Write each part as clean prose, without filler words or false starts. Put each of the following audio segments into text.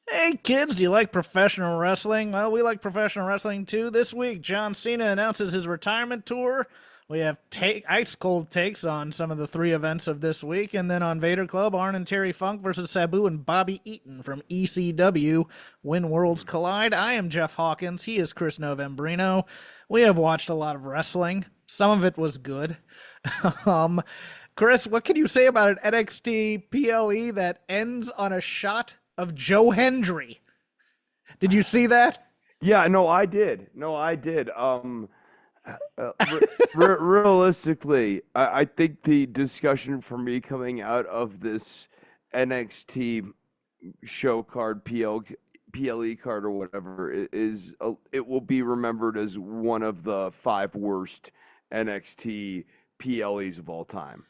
Hey kids, do you like professional wrestling? Well, we like professional wrestling too. This week, John Cena announces his retirement tour. We have ice cold takes on some of the three events of this week, and then on Vader Club, Arn and Terry Funk versus Sabu and Bobby Eaton from ECW When Worlds Collide. I am Jeff Hawkins. He is Chris Novembrino. We have watched a lot of wrestling. Some of it was good. um, Chris, what can you say about an NXT PLE that ends on a shot of Joe Hendry? Did you see that? Yeah, no, I did. No, I did. Realistically, I think the discussion for me coming out of this NXT show card, PLE card, or whatever, it will be remembered as one of the five worst NXT PLEs of all time.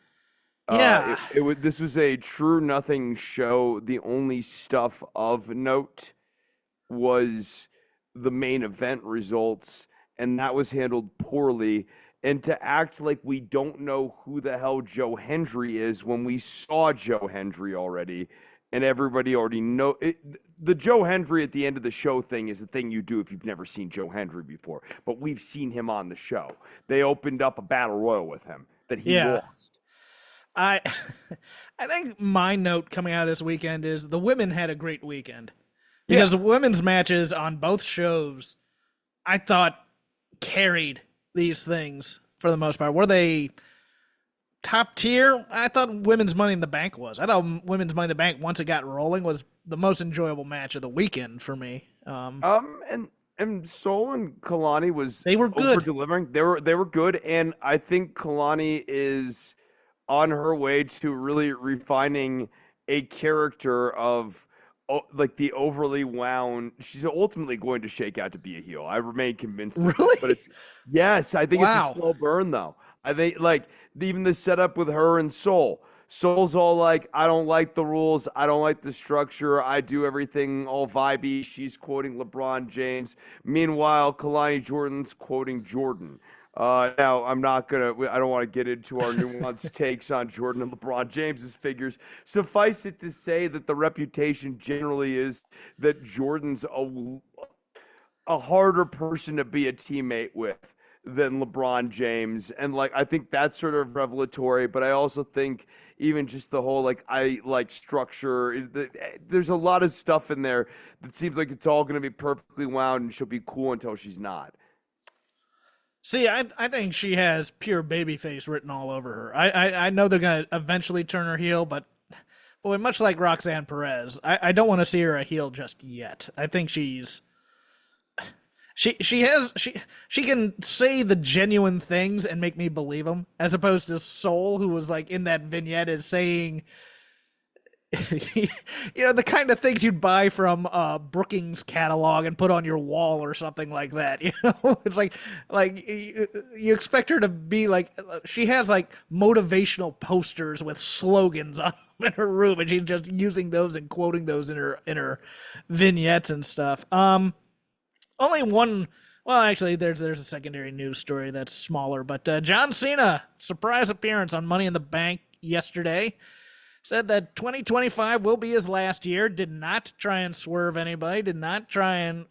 Yeah. This was a true nothing show. The only stuff of note was the main event results, and that was handled poorly. And to act like we don't know who the hell Joe Hendry is when we saw Joe Hendry already, and everybody already know it. The Joe Hendry at the end of the show thing is the thing you do if you've never seen Joe Hendry before. But we've seen him on the show. They opened up a battle royal with him that he Yeah. lost. I I think my note coming out of this weekend is the women had a great weekend. Yeah. Because the women's matches on both shows, I thought carried these things for the most part. Were they top tier? I thought Women's Money in the Bank was. I thought Women's Money in the Bank, once it got rolling, was the most enjoyable match of the weekend for me. And Sol and Kalani was They were over good. delivering. They were good, and I think Kalani is on her way to really refining a character of like the overly wound. She's ultimately going to shake out to be a heel. I remain convinced of this, but Really? it's yes, I think it's a Wow. slow burn though. I think like even the setup with her and Soul. Soul's all like, I don't like the rules. I don't like the structure. I do everything all vibey. She's quoting LeBron James. Meanwhile, Kalani Jordan's quoting Jordan. Now, I don't want to get into our nuanced takes on Jordan and LeBron James's figures. Suffice it to say that the reputation generally is that Jordan's a harder person to be a teammate with than LeBron James. And like I think that's sort of revelatory, but I also think even just the whole like I like structure, there's a lot of stuff in there that seems like it's all going to be perfectly wound and she'll be cool until she's not. See, I think she has pure babyface written all over her. I know they're gonna eventually turn her heel, but boy, much like Roxanne Perez, I don't want to see her a heel just yet. I think she can say the genuine things and make me believe them, as opposed to Soul, who was like in that vignette is saying, the kind of things you'd buy from Brookings catalog and put on your wall or something like that. It's like you expect her to be like she has like motivational posters with slogans on in her room, and she's just using those and quoting those in her vignettes and stuff. Only one. Well, actually, there's a secondary news story that's smaller, but John Cena surprise appearance on Money in the Bank yesterday said that 2025 will be his last year. Did not try and swerve anybody. Did not try and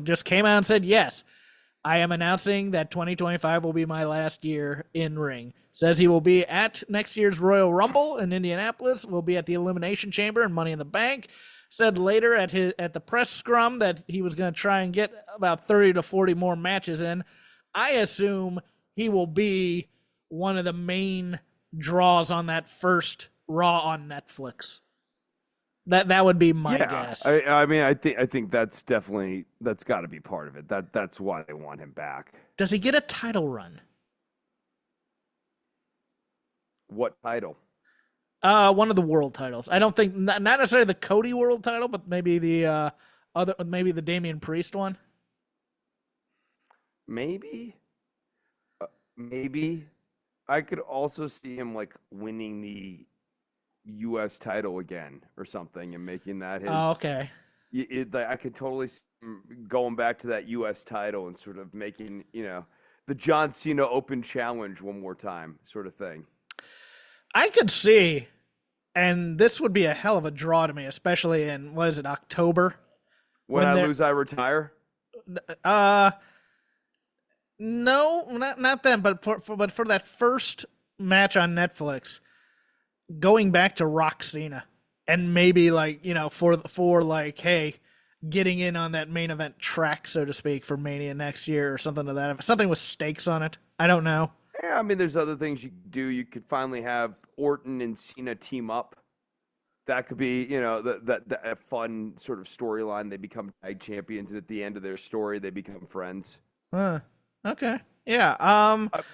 just came out and said yes. I am announcing that 2025 will be my last year in ring. Says he will be at next year's Royal Rumble in Indianapolis. Will be at the Elimination Chamber and Money in the Bank. Said later at the press scrum that he was going to try and get about 30 to 40 more matches in. I assume he will be one of the main draws on that first Raw on Netflix. That would be my Yeah, guess. I mean, I think that's got to be part of it. That's why they want him back. Does he get a title run? What title? One of the world titles. I don't think not necessarily the Cody world title, but maybe the maybe the Damian Priest one. Maybe, maybe. I could also see him like winning the U.S. title again or something and making that Oh, his. okay. I could totally see him going back to that U.S. title and sort of making the John Cena Open Challenge one more time, sort of thing. I could see And this would be a hell of a draw to me, especially in, what is it, October? When When I they're, lose, I retire. uh, no, not then, but for that first match on Netflix, going back to Rock Cena, and maybe like, for like, hey, getting in on that main event track, so to speak, for Mania next year or something to that, something with stakes on it. I don't know. Yeah, I mean, there's other things you could do. You could finally have Orton and Cena team up. That could be, that a fun sort of storyline. They become tag champions, and at the end of their story, they become friends. Huh. Okay. Yeah.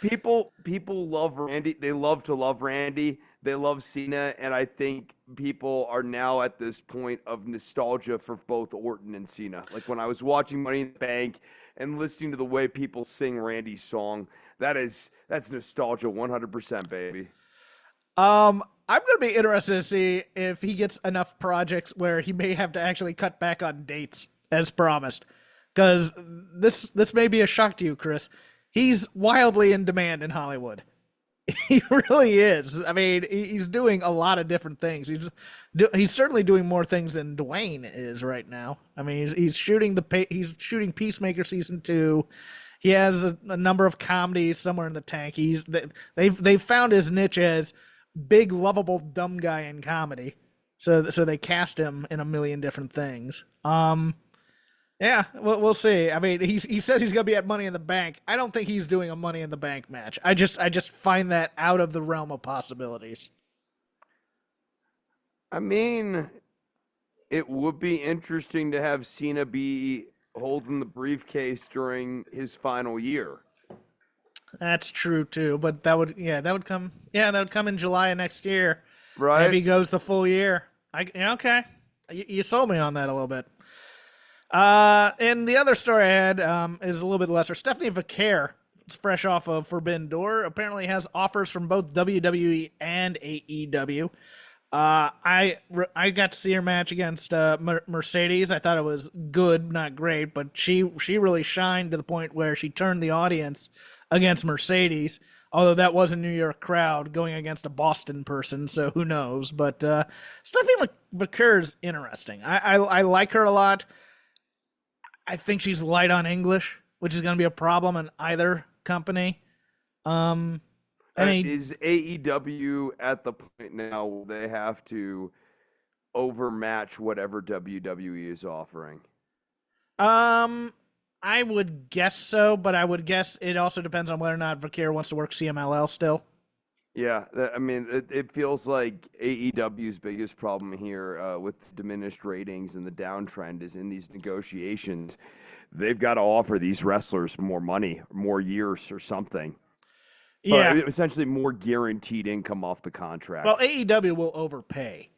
People love Randy. They love to love Randy. They love Cena, and I think people are now at this point of nostalgia for both Orton and Cena. Like when I was watching Money in the Bank and listening to the way people sing Randy's song, that's nostalgia 100%, baby. I'm gonna be interested to see if he gets enough projects where he may have to actually cut back on dates as promised. Because this may be a shock to you, Chris. He's wildly in demand in Hollywood. He really is. I mean, he's doing a lot of different things. He's certainly doing more things than Dwayne is right now. I mean, he's shooting Peacemaker season 2. He has a number of comedies somewhere in the tank. They've found his niche as big, lovable, dumb guy in comedy. So they cast him in a million different things. Yeah, we'll see. I mean, he says he's gonna be at Money in the Bank. I don't think he's doing a Money in the Bank match. I just find that out of the realm of possibilities. I mean, it would be interesting to have Cena be holding the briefcase during his final year. That's true too, but that would come in July of next year if Right? he goes the full year. Okay, you sold me on that a little bit. And the other story I had is a little bit lesser. Stephanie Vaquer, fresh off of Forbidden Door, apparently has offers from both WWE and AEW. I got to see her match against Mercedes. I thought it was good, not great, but she really shined to the point where she turned the audience against Mercedes. Although that was a New York crowd going against a Boston person, so who knows? But Stephanie Vaquer's interesting. I like her a lot. I think she's light on English, which is going to be a problem in either company. Um, I mean, Is AEW at the point now where they have to overmatch whatever WWE is offering? um, I would guess so, but I would guess it also depends on whether or not Vakir wants to work CMLL still. Yeah, I mean, it feels like AEW's biggest problem here with diminished ratings and the downtrend is in these negotiations. They've got to offer these wrestlers more money, more years, or something. Yeah. Essentially, more guaranteed income off the Well, contract. AEW will overpay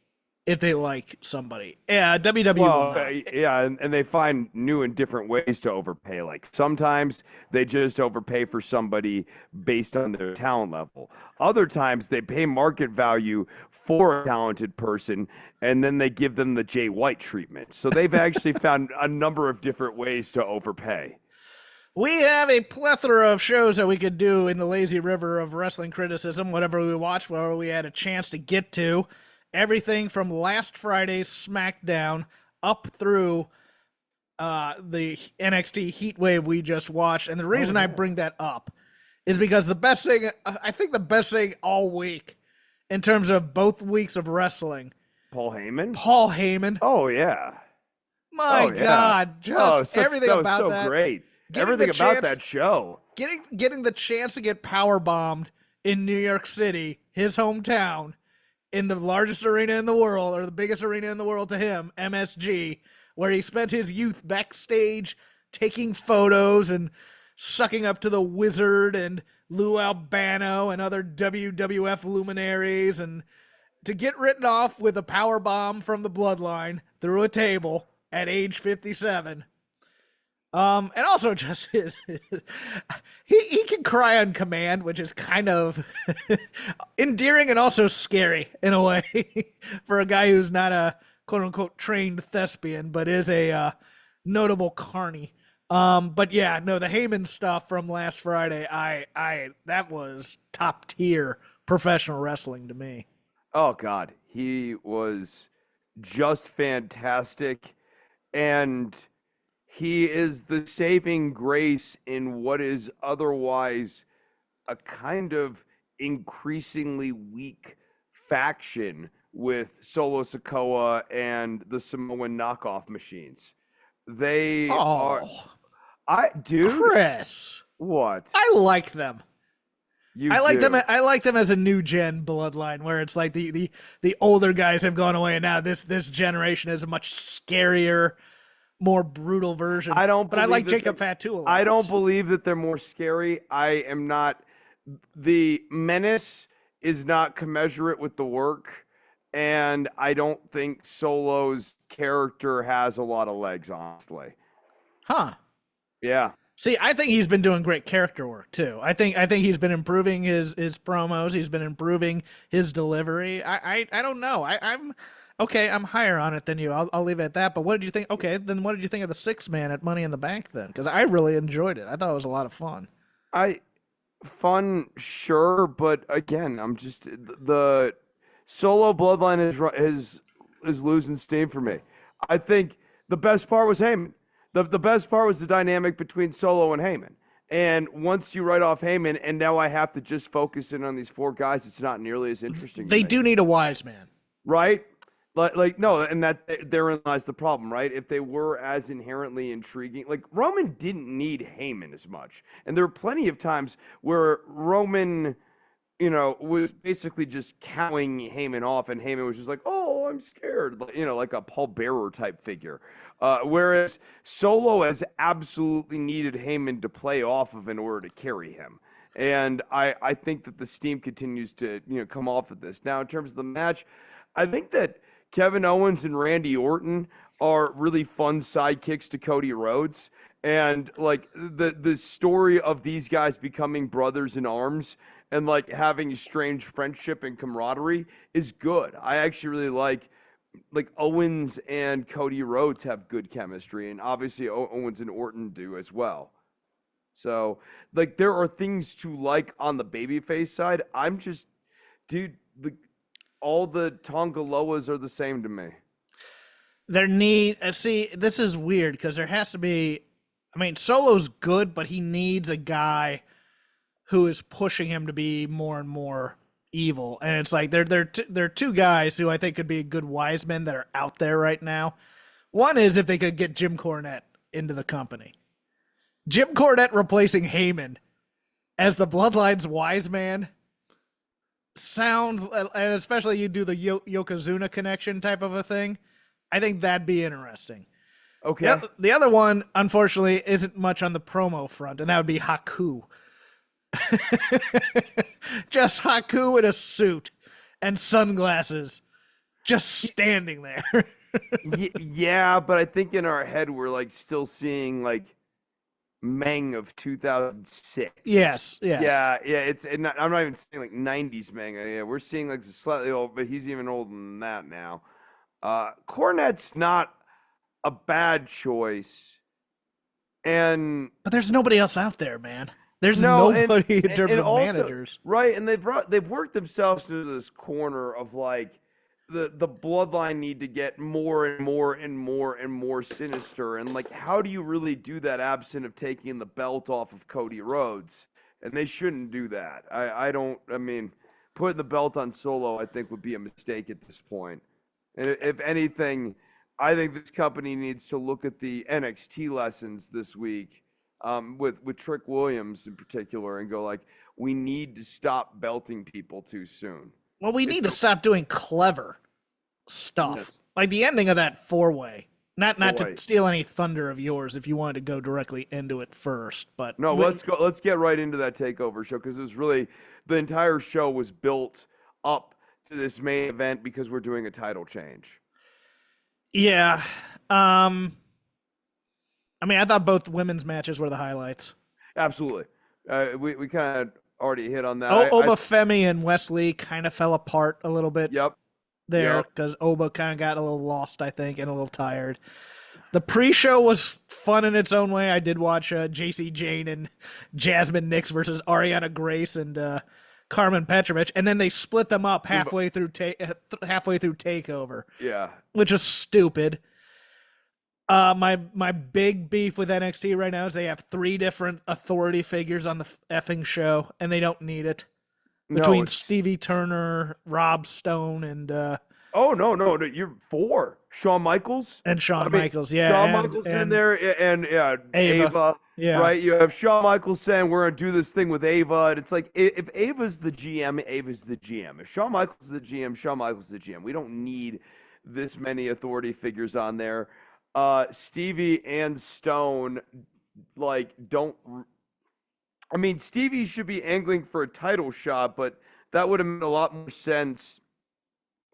if they like somebody. Yeah, WWE will Well, not. yeah, and they find new and different ways to overpay. Like sometimes they just overpay for somebody based on their talent level. Other times they pay market value for a talented person and then they give them the Jay White treatment. So they've actually found a number of different ways to overpay. We have a plethora of shows that we could do in the lazy river of wrestling criticism, whatever we watch, whatever we had a chance to get to. Everything from last Friday's SmackDown up through the NXT Heatwave we just watched. And the reason I bring that up is because the best thing all week in terms of both weeks of wrestling, Paul Heyman? Paul Heyman. Oh yeah. My Oh yeah. God, Oh, just everything that was about so that. great. Getting the Everything about chance, that show. getting the chance to get power bombed in New York City, his hometown, in the largest arena in the world, or the biggest arena in the world to him, MSG, where he spent his youth backstage taking photos and sucking up to the Wizard and Lou Albano and other WWF luminaries, and to get written off with a power bomb from the bloodline through a table at age 57. And also just he can cry on command, which is kind of endearing and also scary in a way for a guy who's not a quote unquote trained thespian, but is a notable carny. But yeah, no, the Heyman stuff from last Friday, I that was top tier professional wrestling to me. Oh God, he was just fantastic, and he is the saving grace in what is otherwise a kind of increasingly weak faction with Solo Sikoa and the Samoan knockoff machines. They are, Oh, dude, Chris, what? I like them. You I like them. do. I like them as a new gen bloodline, where it's like the older guys have gone away, and now this generation is a much scarier, more brutal version. I don't But I believe like that Jacob Fatu a I lot. don't believe that they're more scary. I am not. The menace is not commensurate with the work, and I don't think Solo's character has a lot of legs, honestly. Huh. Yeah. See, I think he's been doing great character work too. I think he's been improving his promos. He's been improving his delivery. I don't know. I'm okay. I'm higher on it than you. I'll leave it at that. But what did you think? Okay, then what did you think of the 6 man at Money in the Bank then? Because I really enjoyed it. I thought it was a lot of fun. I fun, sure, but again, I'm just the Solo bloodline is losing steam for me. I think the best part was Heyman. The best part was the dynamic between Solo and Heyman. And once you write off Heyman, and now I have to just focus in on these four guys, it's not nearly as interesting to They me. do need a wise man. Right? Like no, and that therein lies the problem, right? If they were as inherently intriguing, like Roman didn't need Heyman as much, and there were plenty of times where Roman, was basically just cowing Heyman off, and Heyman was just like, "Oh, I'm scared," like a Paul Bearer type figure. Whereas Solo has absolutely needed Heyman to play off of in order to carry him. And I think that the steam continues to come off of this. Now, in terms of the match, I think that Kevin Owens and Randy Orton are really fun sidekicks to Cody Rhodes. And like the story of these guys becoming brothers in arms and like having a strange friendship and camaraderie is good. I actually really like Owens and Cody Rhodes have good chemistry, and obviously Owens and Orton do as well. So like there are things to like on the babyface side. I'm just, dude, all the Tongaloas are the same to me. See, this is weird because there has to be. I mean, Solo's good, but he needs a guy who is pushing him to be more and more evil. And it's like they're two guys who I think could be good wise men that are out there right now. One is if they could get Jim Cornette into the company. Jim Cornette replacing Heyman as the Bloodline's wise man sounds, and especially you do the Yokozuna connection type of a thing. I think that'd be interesting. Okay. The other one, unfortunately, isn't much on the promo front, and that would be Haku. Just Haku in a suit and sunglasses, just standing there. Yeah, but I think in our head we're like still seeing like Meng of 2006. Yes. Yeah. I'm not even saying like 90s Meng. Yeah, we're seeing like slightly old, but he's even older than that now. Cornette's not a bad choice, But there's nobody else out there, man. There's no, nobody in terms and of also, managers. right? And they've worked themselves into this corner of like the bloodline need to get more and more and more and more sinister, and like how do you really do that absent of taking the belt off of Cody Rhodes? And they shouldn't do that. I mean, putting the belt on Solo I think would be a mistake at this point. And if anything, I think this company needs to look at the NXT lessons this week, with Trick Williams in particular, and go like, we need to stop belting people too soon. Well, we need to stop doing clever stuff. Yes. Like the ending of that 4-way. Not Boy. to steal any thunder of yours if you wanted to go directly into it first, but No, let's go. Let's get right into that takeover show, because it was really, the entire show was built up to this main event because we're doing a title change. Yeah. I mean, I thought both women's matches were the highlights. Absolutely. We kind of already hit on that. Femi and Wesley kind of fell apart a little bit. Yep. There, because Oba kind of got a little lost, I think, and a little tired. The pre-show was fun in its own way. I did watch JC Jane and Jasmine Nix versus Ariana Grace and Carmen Petrovich, and then they split them up halfway through Takeover, Yeah. which is stupid. My big beef with NXT right now is they have 3 different authority figures on the effing show, and they don't need it. No, Between it's Stevie Turner, Rob Stone, and oh no, you're 4. Shawn Michaels. Shawn I mean, Michaels, yeah, Shawn Michaels in there, and yeah, Ava. yeah. Right, you have Shawn Michaels saying we're gonna do this thing with Ava, and it's like if Ava's the GM, Ava's the GM. If Shawn Michaels is the GM, Shawn Michaels is the GM. We don't need this many authority figures on there. Stevie and Stone, like, don't. I mean, Stevie should be angling for a title shot, but that would have made a lot more sense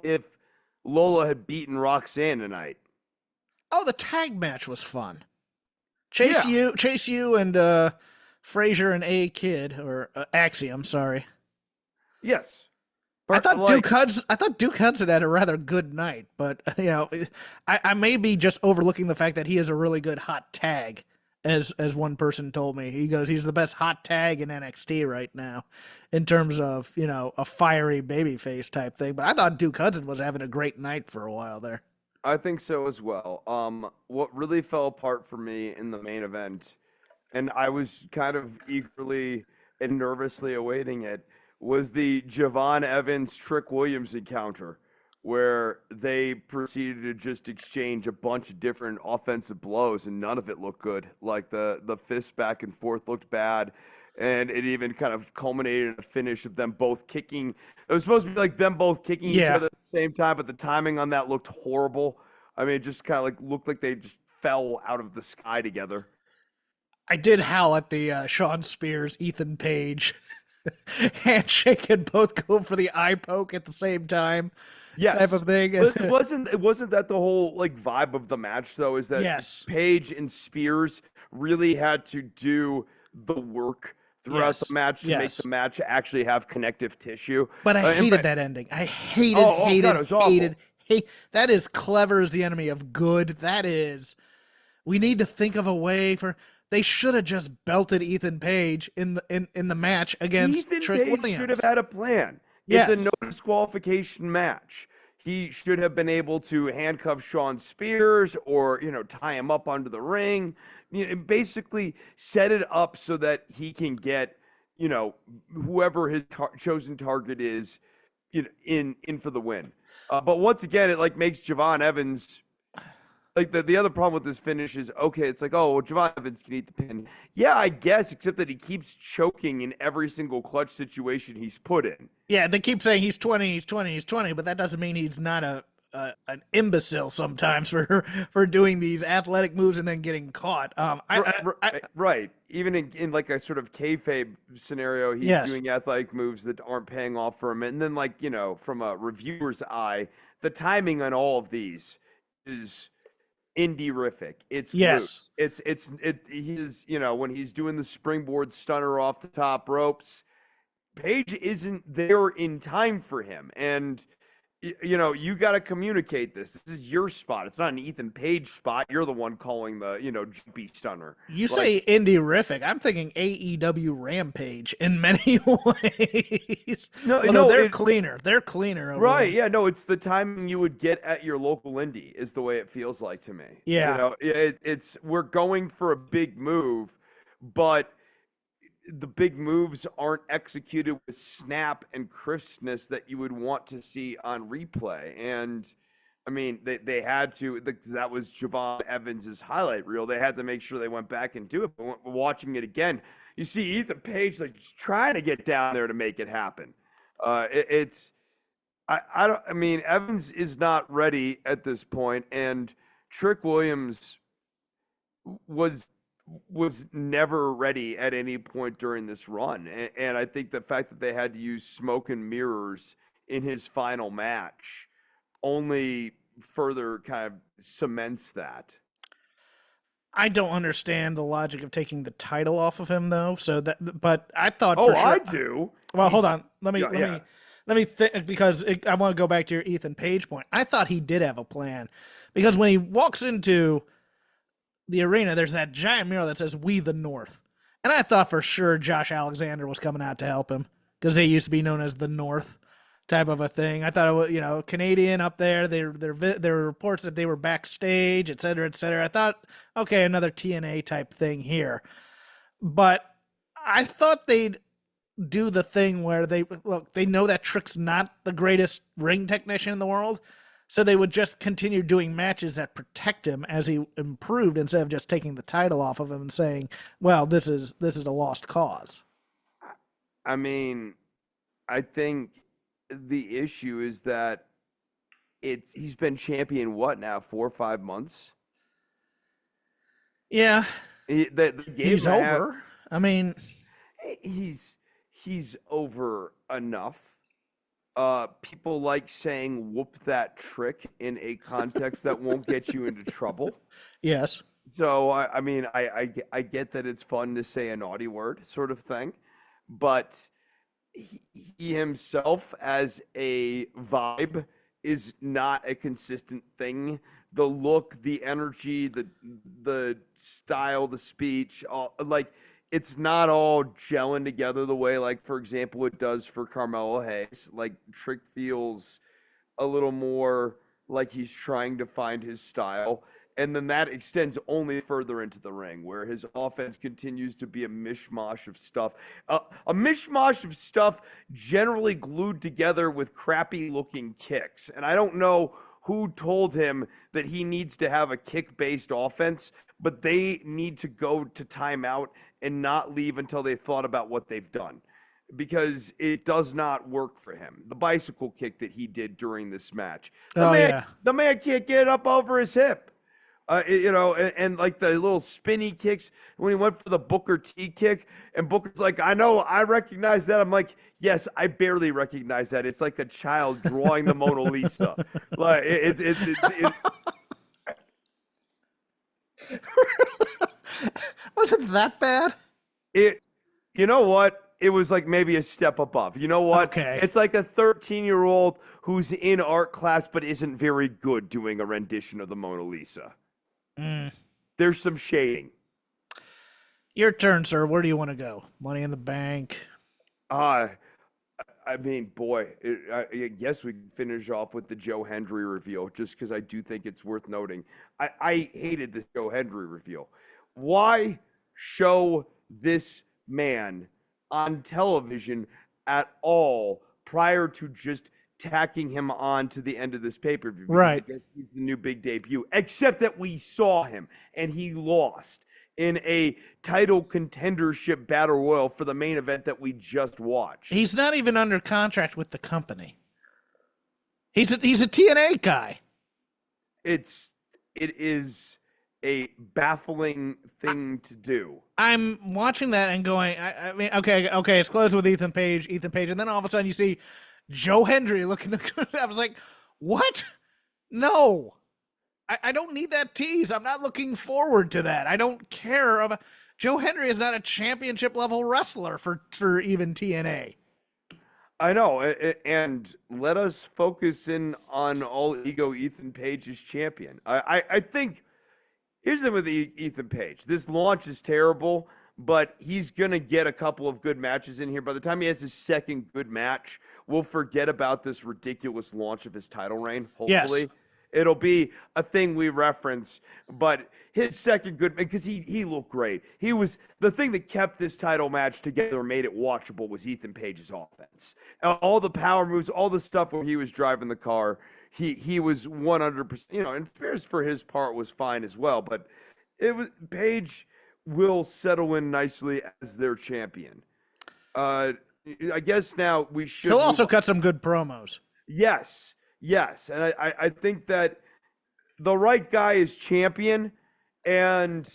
if Lola had beaten Roxanne tonight. Oh, the tag match was fun. Yeah. Chase U, and Frazier and A Kid, or Axiom. Sorry. Yes. I But, thought like, Duke Hudson had a rather good night, but I may be just overlooking the fact that he is a really good hot tag, as one person told me. He goes, he's the best hot tag in NXT right now, in terms of a fiery babyface type thing. But I thought Duke Hudson was having a great night for a while there. I think so as well. What really fell apart for me in the main event, and I was kind of eagerly and nervously awaiting it, was the Javon Evans Trick Williams encounter, where they proceeded to just exchange a bunch of different offensive blows, and none of it looked good. Like the fists back and forth looked bad, and it even kind of culminated in a finish of them both kicking. It was supposed to be like them both kicking each Yeah. other at the same time, but the timing on that looked horrible. I mean, it just kind of like looked like they just fell out of the sky together. I did howl at the Sean Spears, Ethan Page handshake and both go for the eye poke at the same time type Yes. of thing. But it wasn't that the whole like vibe of the match though, is that Yes. Page and Spears really had to do the work throughout the Yes. match to make Yes. the match actually have connective tissue. But I And hated that ending. I hated, Oh, hated, God, it was awful. hated, hate. That is clever as the enemy of good. That is. We need to think of a way for. They should have just belted Ethan Page in the match against Ethan Trick Page Williams. should have had a plan. Yes. It's a no disqualification match. He should have been able to handcuff Sean Spears or, tie him up under the ring. Basically set it up so that he can get, whoever his chosen target is, in for the win. But once again, it like makes Javon Evans. Like the other problem with this finish is, okay, it's like, oh, well, Javon Evans can eat the pin. Yeah, I guess, except that he keeps choking in every single clutch situation he's put in. Yeah, they keep saying he's 20, he's 20, he's 20, but that doesn't mean he's not an imbecile sometimes for doing these athletic moves and then getting caught. Right. Even in like a sort of kayfabe scenario, he's Yes. doing athletic moves that aren't paying off for him. And then, like, from a reviewer's eye, the timing on all of these is indie-rific. It's Yes. loose. He's, when he's doing the springboard stunner off the top ropes, Page isn't there in time for him. And you got to communicate this. This is your spot. It's not an Ethan Page spot. You're the one calling the, jumpy stunner. You say indie-rific. I'm thinking AEW Rampage in many ways. No, they're cleaner. They're cleaner. Over Right. there. Yeah. No, it's the timing you would get at your local indie is the way it feels like to me. Yeah. It's we're going for a big move, but the big moves aren't executed with snap and crispness that you would want to see on replay. And I mean, they had to, that was Javon Evans's highlight reel. They had to make sure they went back and do it. But watching it again, you see Ethan Page like trying to get down there to make it happen. I mean, Evans is not ready at this point, and Trick Williams was never ready at any point during this run. And I think the fact that they had to use smoke and mirrors in his final match only further kind of cements that. I don't understand the logic of taking the title off of him though. But I thought. Oh, for sure, I do. Well, hold on. Let yeah. me think, because I want to go back to your Ethan Page point. I thought he did have a plan, because when he walks into the arena, there's that giant mural that says "We the North," and I thought for sure Josh Alexander was coming out to help him, because they used to be known as the North type of a thing. I thought it was, Canadian up there. There were reports that they were backstage, et cetera, et cetera. I thought, okay, another TNA type thing here. But I thought they'd do the thing where they know that Trick's not the greatest ring technician in the world, so they would just continue doing matches that protect him as he improved instead of just taking the title off of him and saying, well, this is a lost cause. I mean, I think the issue is that he's been champion what now, 4 or 5 months? Yeah. He's over. I mean, he's over enough. People like saying "whoop that trick" in a context that won't get you into trouble. Yes. So I mean, I get that it's fun to say a naughty word, sort of thing, but he himself as a vibe is not a consistent thing. The look, the energy, the style, the speech, it's not all gelling together the way, like, for example, it does for Carmelo Hayes. Like, Trick feels a little more like he's trying to find his style. And then that extends only further into the ring, where his offense continues to be a mishmash of stuff. A mishmash of stuff generally glued together with crappy-looking kicks. And I don't know who told him that he needs to have a kick-based offense, but they need to go to timeout and not leave until they thought about what they've done, because it does not work for him. The bicycle kick that he did during this match, the man can't get up over his hip. And like the little spinny kicks when he went for the Booker T kick, and Booker's like, I know, I recognize that. I'm like, yes, I barely recognize that. It's like a child drawing the Mona Lisa. Like was it that bad? You know what? It was like maybe a step above. You know what? Okay. It's like a 13-year-old who's in art class but isn't very good doing a rendition of the Mona Lisa. There's some shading. Your turn, sir. Where do you want to go? Money in the Bank. I mean, boy, I guess we can finish off with the Joe Hendry reveal, just because I do think it's worth noting. I hated the Joe Hendry reveal. Why show this man on television at all prior to just tacking him on to the end of this pay-per-view? Right. I guess he's the new big debut, except that we saw him and he lost in a title contendership battle royal for the main event that we just watched. He's not even under contract with the company. He's a TNA guy. It is a baffling thing to do. I'm watching that and going, I mean, okay, it's closed with Ethan Page, and then all of a sudden you see Joe Hendry looking. I was like, what? No, I don't need that tease. I'm not looking forward to that. I don't care about. Joe Hendry is not a championship level wrestler for even TNA. I know, and let us focus in on all ego Ethan Page is champion. I think here's the thing with Ethan Page. This launch is terrible, but he's going to get a couple of good matches in here. By the time he has his second good match, we'll forget about this ridiculous launch of his title reign, hopefully. Yes. It'll be a thing we reference, but his second good, because he looked great. He was the thing that kept this title match together and made it watchable was Ethan Page's offense. All the power moves, all the stuff where he was driving the car, he was 100%, and Spears for his part was fine as well, but Page will settle in nicely as their champion. I guess now we should. He'll also cut some good promos. Yes. And I think that the right guy is champion. And,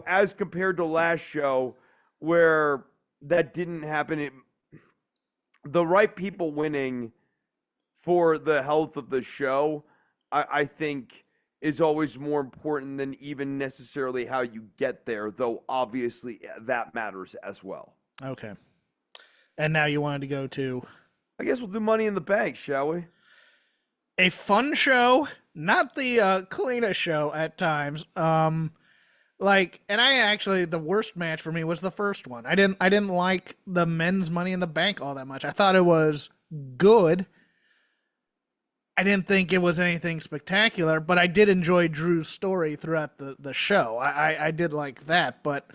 as compared to last show where that didn't happen, the right people winning for the health of the show, I think is always more important than even necessarily how you get there, though obviously that matters as well. Okay. And now you wanted to go to... I guess we'll do Money in the Bank, shall we? A fun show, not the cleanest show at times. Like, and I actually, the worst match for me was the first one. I didn't like the men's Money in the Bank all that much. I thought it was good. I didn't think it was anything spectacular, but I did enjoy Drew's story throughout the show. I did like that. But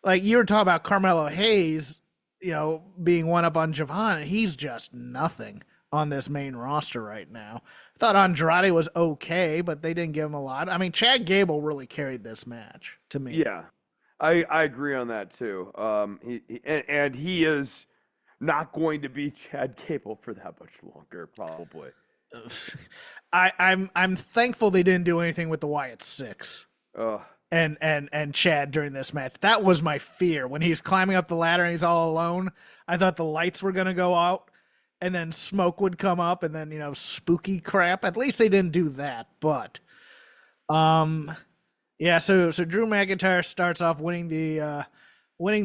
like you were talking about Carmelo Hayes, being one up on Javon, and he's just nothing on this main roster right now. I thought Andrade was okay, but they didn't give him a lot. I mean, Chad Gable really carried this match to me. Yeah, I agree on that too. And he is not going to be Chad Gable for that much longer, probably. I'm thankful they didn't do anything with the Wyatt Six. Ugh. And Chad during this match. That was my fear. When he's climbing up the ladder and he's all alone, I thought the lights were gonna go out and then smoke would come up and then, spooky crap. At least they didn't do that. But yeah, so Drew McIntyre starts off winning the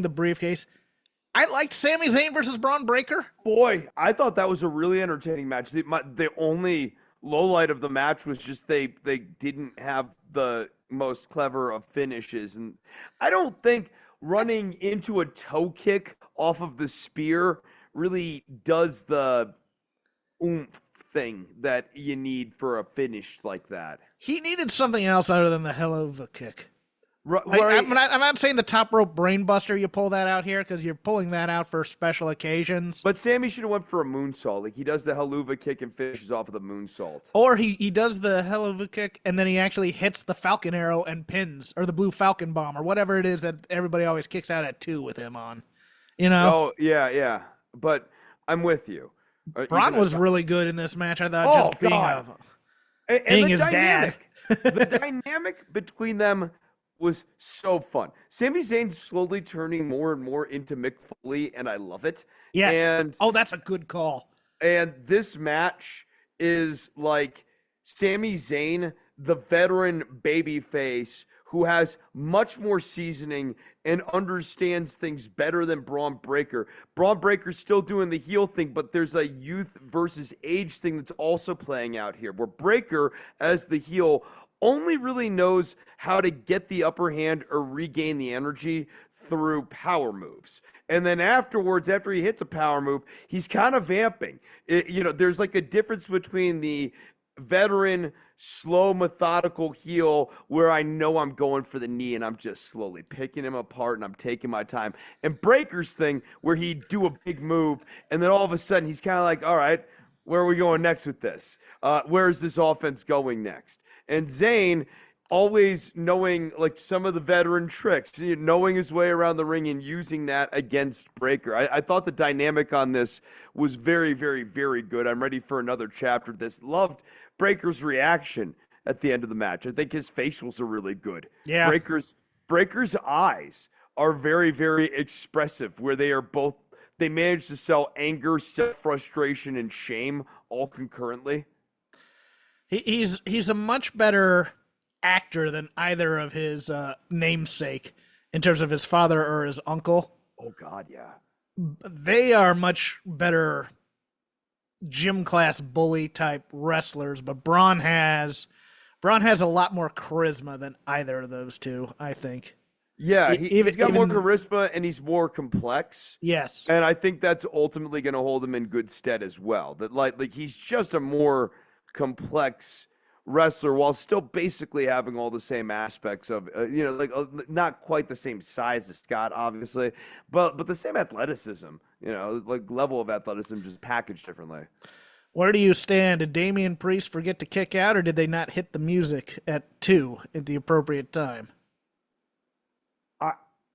briefcase. I liked Sami Zayn versus Braun Breaker. Boy, I thought that was a really entertaining match. The only low light of the match was just they didn't have the most clever of finishes. And I don't think running into a toe kick off of the spear really does the oomph thing that you need for a finish like that. He needed something else other than the hell of a kick. Right. I'm not saying the top rope brainbuster, you pull that out here because you're pulling that out for special occasions. But Sammy should have went for a moonsault. Like he does the Helluva kick and finishes off of the moonsault. Or he does the hell of a kick and then he actually hits the Falcon Arrow and pins, or the Blue Falcon Bomb, or whatever it is that everybody always kicks out at 2 with him on. Oh, yeah. But I'm with you. Braun was really good in this match. I thought just being his dad. The dynamic between them was so fun. Sami Zayn slowly turning more and more into Mick Foley, and I love it. Yes. That's a good call. And this match is like Sami Zayn, the veteran babyface who has much more seasoning and understands things better than Braun Breaker. Braun Breaker's still doing the heel thing, but there's a youth versus age thing that's also playing out here, where Breaker, as the heel, only really knows how to get the upper hand or regain the energy through power moves. And then afterwards, after he hits a power move, he's kind of vamping. There's like a difference between the veteran, slow, methodical heel where I know I'm going for the knee and I'm just slowly picking him apart and I'm taking my time. And Breaker's thing where he'd do a big move and then all of a sudden he's kind of like, all right, where are we going next with this? Where is this offense going next? And Zayn always knowing like some of the veteran tricks, knowing his way around the ring and using that against Breaker. I thought the dynamic on this was very, very, very good. I'm ready for another chapter of this. Loved Breaker's reaction at the end of the match. I think his facials are really good. Yeah. Breaker's eyes are very, very expressive, where they manage to sell anger, frustration, and shame all concurrently. He's a much better actor than either of his namesake in terms of his father or his uncle. Oh God, yeah. They are much better gym class bully type wrestlers, but Braun has a lot more charisma than either of those two, I think. Yeah, he's got more charisma and he's more complex. Yes. And I think that's ultimately going to hold him in good stead as well. That like he's just a more complex wrestler while still basically having all the same aspects of not quite the same size as Scott, obviously, but the same athleticism, like level of athleticism, just packaged differently. Where do you stand? Did Damian Priest forget to kick out, or did they not hit the music at 2 at the appropriate time?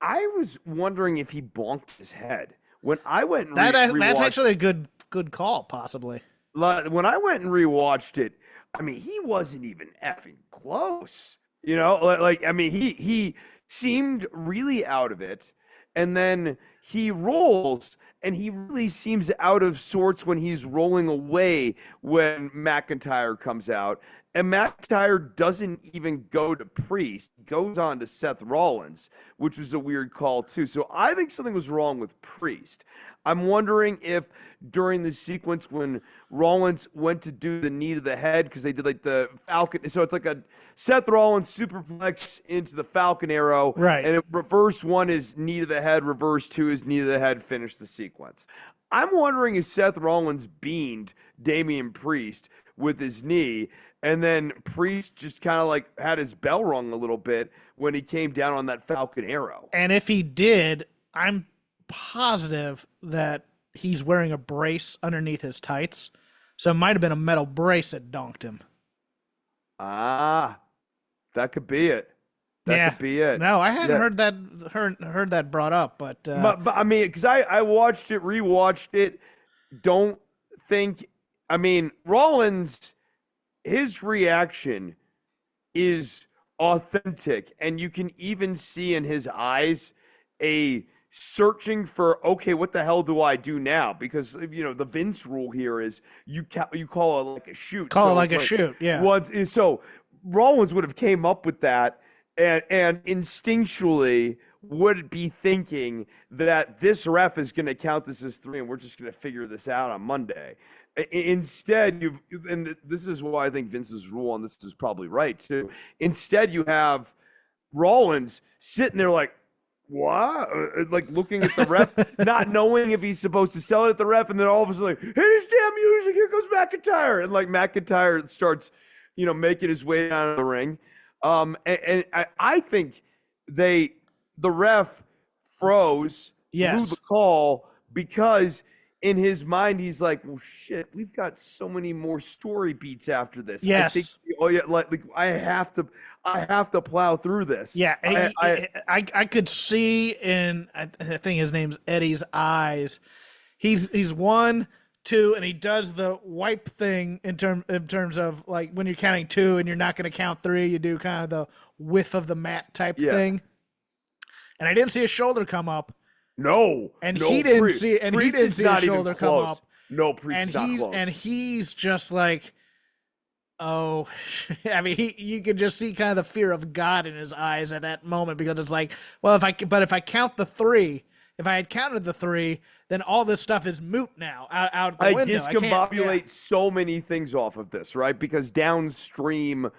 I was wondering if he bonked his head when I went and that's actually a good call, possibly. When I went and rewatched it, I mean, he wasn't even effing close. He seemed really out of it. And then he rolls, and he really seems out of sorts when he's rolling away when McIntyre comes out. And McIntyre doesn't even go to Priest, he goes on to Seth Rollins, which was a weird call too. So I think something was wrong with Priest. I'm wondering if during the sequence when Rollins went to do the knee to the head, because they did like the Falcon, so it's like a Seth Rollins superplex into the Falcon Arrow, Right. and reverse one is knee to the head, reverse two is knee to the head, finish the sequence. I'm wondering if Seth Rollins beamed Damian Priest with his knee, and then Priest just kind of like had his bell rung a little bit when he came down on that Falcon Arrow. And if he did, I'm positive that he's wearing a brace underneath his tights. So it might have been a metal brace that donked him. Ah, that could be it. That could be it. No, I hadn't heard that brought up, but I mean, because I watched it, rewatched it. Don't think. I mean, Rollins, his reaction is authentic, and you can even see in his eyes a searching for, okay, what the hell do I do now? Because the Vince rule here is you call it like a shoot. Call it like a shoot, yeah. So Rollins would have came up with that and instinctually would be thinking that this ref is going to count this as 3 and we're just going to figure this out on Monday. Instead, and this is why I think Vince's rule on this is probably right too. Instead, you have Rollins sitting there like, what? Like looking at the ref, not knowing if he's supposed to sell it at the ref, and then all of a sudden, like, hey, this damn music, here goes McIntyre. And like McIntyre starts, making his way down the ring. And I think the ref froze, blew the call, because in his mind, he's like, well, shit, we've got so many more story beats after this. Yes. I think, I have to plow through this. Yeah. I could see in, I think his name's Eddie's eyes. He's 1, 2, and he does the wipe thing in terms of like when you're counting 2 and you're not going to count 3, you do kind of the whiff of the mat type thing. And I didn't see his shoulder come up. No, and he didn't see his shoulder come up. No, Priest is not close. And he's just like, oh, I mean, you could just see kind of the fear of God in his eyes at that moment, because it's like, well, if I count the 3, if I had counted the 3, then all this stuff is moot now out the window. I discombobulate so many things off of this, right? Because downstream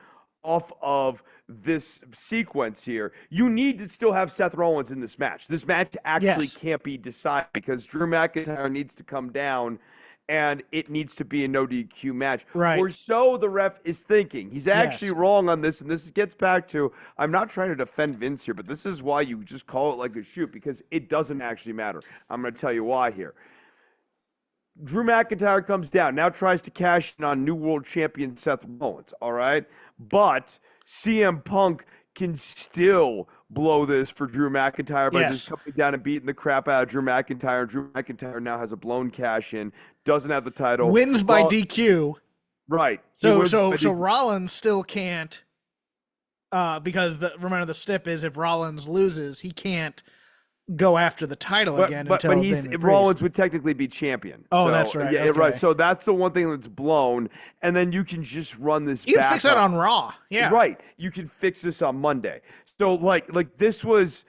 off of this sequence here, you need to still have Seth Rollins in this match. This match actually can't be decided because Drew McIntyre needs to come down and it needs to be a no DQ match. Right. Or so the ref is thinking. He's actually wrong on this, and this gets back to, I'm not trying to defend Vince here, but this is why you just call it like a shoot, because it doesn't actually matter. I'm going to tell you why here. Drew McIntyre comes down, now tries to cash in on new world champion Seth Rollins, all right? But CM Punk can still blow this for Drew McIntyre by just coming down and beating the crap out of Drew McIntyre. Drew McIntyre now has a blown cash in, doesn't have the title. Wins by DQ. Right. So Rollins still can't, because remember the stip is if Rollins loses, he can't go after the title again until Rollins would technically be champion. Oh, so, that's right. Yeah, okay. right. So that's the one thing that's blown, and then you can just run this. You can fix that on Raw. Yeah, right. You can fix this on Monday. So like this was,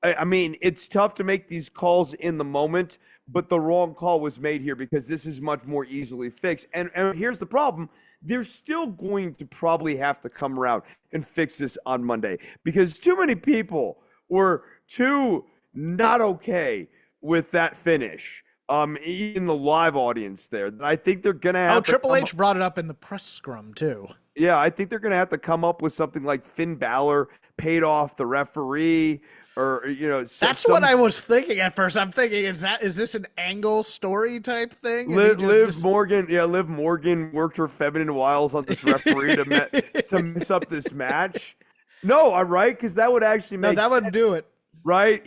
I mean, it's tough to make these calls in the moment, but the wrong call was made here because this is much more easily fixed. And here's the problem: they're still going to probably have to come around and fix this on Monday because too many people were too not okay with that finish. In the live audience there, I think they're gonna have. Triple H brought it up in the press scrum too. Yeah, I think they're gonna have to come up with something like Finn Balor paid off the referee, or that's what I was thinking at first. I'm thinking, is this an angle story type thing? Liv Morgan worked her feminine wiles on this referee to mess up this match. No, I'm right, because that would actually make that would do it. Right?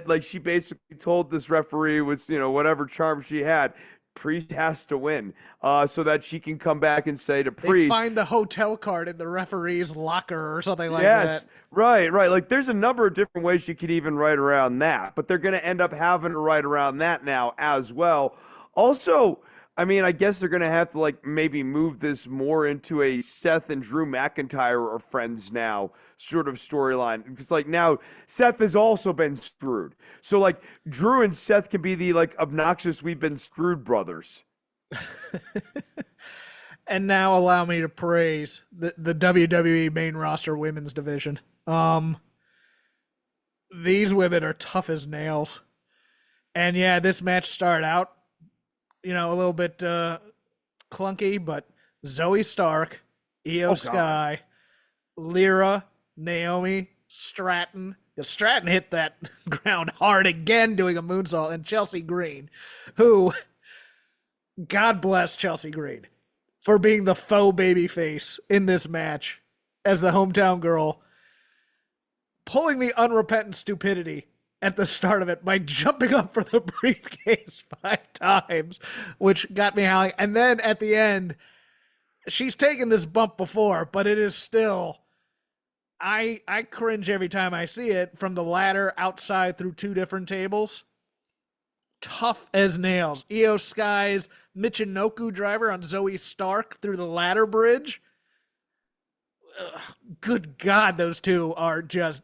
Like she basically told this referee was, whatever charm she had, Priest has to win, so that she can come back and say to Priest, find the hotel card in the referee's locker or something like that. Yes, right. Like there's a number of different ways you could even write around that, but they're going to end up having to write around that now as well. Also, I mean, I guess they're gonna have to like maybe move this more into a Seth and Drew McIntyre are friends now sort of storyline, because like now Seth has also been screwed. So like Drew and Seth can be the like obnoxious we've been screwed brothers. And now allow me to praise the WWE main roster women's division. These women are tough as nails. And yeah, this match started out, a little bit clunky, but Zoe Stark, Io Sky, Lyra, Naomi, Stratton. Stratton hit that ground hard again doing a moonsault, and Chelsea Green, who, God bless Chelsea Green for being the faux babyface in this match as the hometown girl, pulling the unrepentant stupidity at the start of it by jumping up for the briefcase 5 times, which got me howling. And then at the end, she's taken this bump before, but it is still, I cringe every time I see it, from the ladder outside through 2 different tables. Tough as nails. Io Sky's Michinoku driver on Zoe Stark through the ladder bridge. Good God, those two are just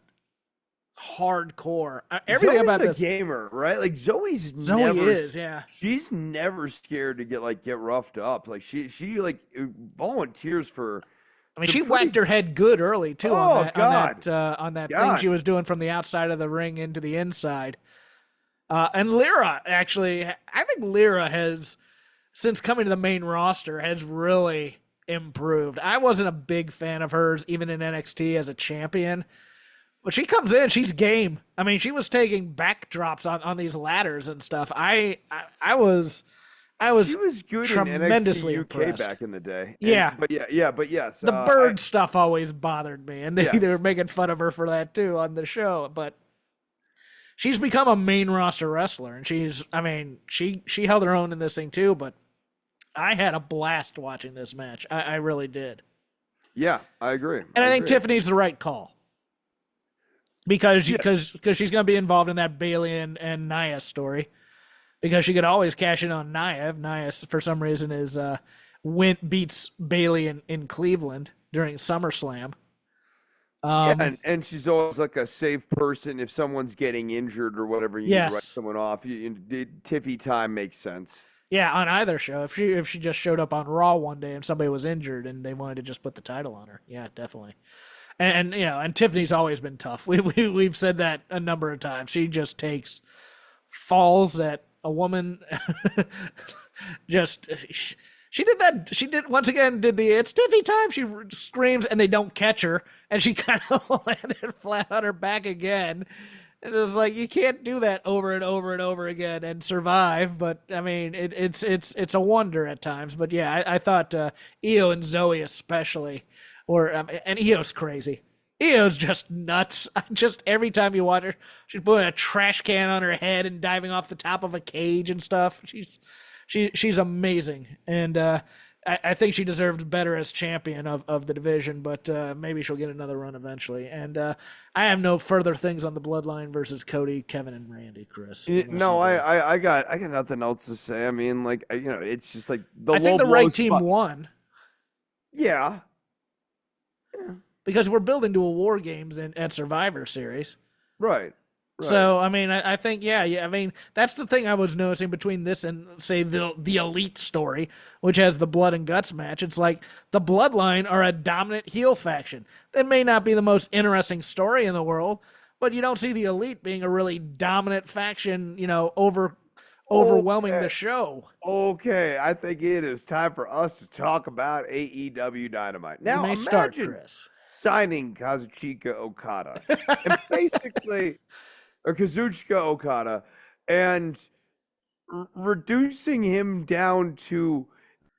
hardcore. Everything Zoe's about a this gamer, right? Like Zoe never is, yeah. She's never scared to get roughed up. Like she like volunteers for. I mean, she whacked her head good early too on that God. thing she was doing from the outside of the ring into the inside. And Lyra, actually, I think Lyra has, since coming to the main roster, has really improved. I wasn't a big fan of hers even in NXT as a champion. But she comes in, she's game. I mean, she was taking backdrops on these ladders and stuff. I was She was good in tremendously NXT UK impressed. back in the day. Yeah. But yes. The bird stuff always bothered me, and they were making fun of her for that too on the show. But she's become a main roster wrestler, and she held her own in this thing too. But I had a blast watching this match. I really did. Yeah, I agree. And I think Tiffany's the right call. Because she's going to be involved in that Bayley and Nia story. Because she could always cash in on Nia if Nia, for some reason, beats Bayley in Cleveland during SummerSlam. And she's always like a safe person if someone's getting injured or whatever. You need to write someone off. Tiffy time makes sense. Yeah, on either show. If she just showed up on Raw one day and somebody was injured and they wanted to just put the title on her, yeah, definitely. And Tiffany's always been tough. We've said that a number of times. She just takes falls at a woman. She did that. She did once again. Did the "It's Tiffy time"? She screams and they don't catch her, and she kind of landed flat on her back again. It was like, you can't do that over and over and over again and survive. But I mean, it's a wonder at times. But yeah, I thought Io and Zoe especially. And Io's crazy. Io's just nuts. Just every time you watch her, she's putting a trash can on her head and diving off the top of a cage and stuff. She's amazing, and I think she deserved better as champion of the division. But maybe she'll get another run eventually. And I have no further things on the Bloodline versus Cody, Kevin, and Randy. Chris, no, I got nothing else to say. I mean, like it's just like I think the right team won. Yeah. Because we're building to a War Games at Survivor Series. Right. So, I mean, I think, I mean, that's the thing I was noticing between this and, say, the Elite story, which has the Blood and Guts match. It's like the Bloodline are a dominant heel faction. That may not be the most interesting story in the world, but you don't see the Elite being a really dominant faction, overwhelming the show. Okay, I think it is time for us to talk about AEW Dynamite. Now, imagine Chris. Signing Kazuchika Okada, and basically, or Kazuchika Okada, and reducing him down to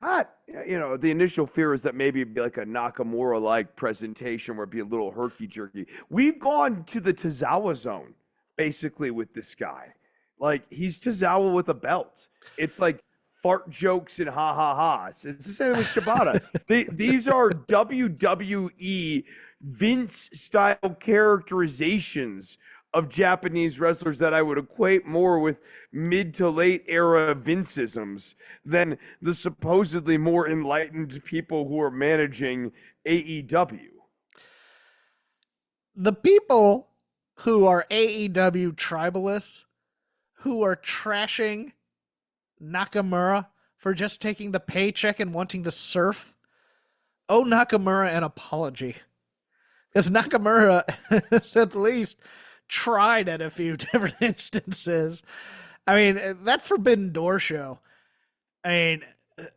not, the initial fear is that maybe it'd be like a Nakamura-like presentation where it'd be a little herky-jerky. We've gone to the Tozawa zone, basically, with this guy. Like, he's Tozawa with a belt. It's like fart jokes and ha-ha-has. It's the same with Shibata. These are WWE Vince-style characterizations of Japanese wrestlers that I would equate more with mid to late era Vinceisms than the supposedly more enlightened people who are managing AEW. The people who are AEW tribalists who are trashing Nakamura for just taking the paycheck and wanting to surf owe Nakamura an apology. Because Nakamura has at least tried at a few different instances. I mean, that Forbidden Door show. I mean,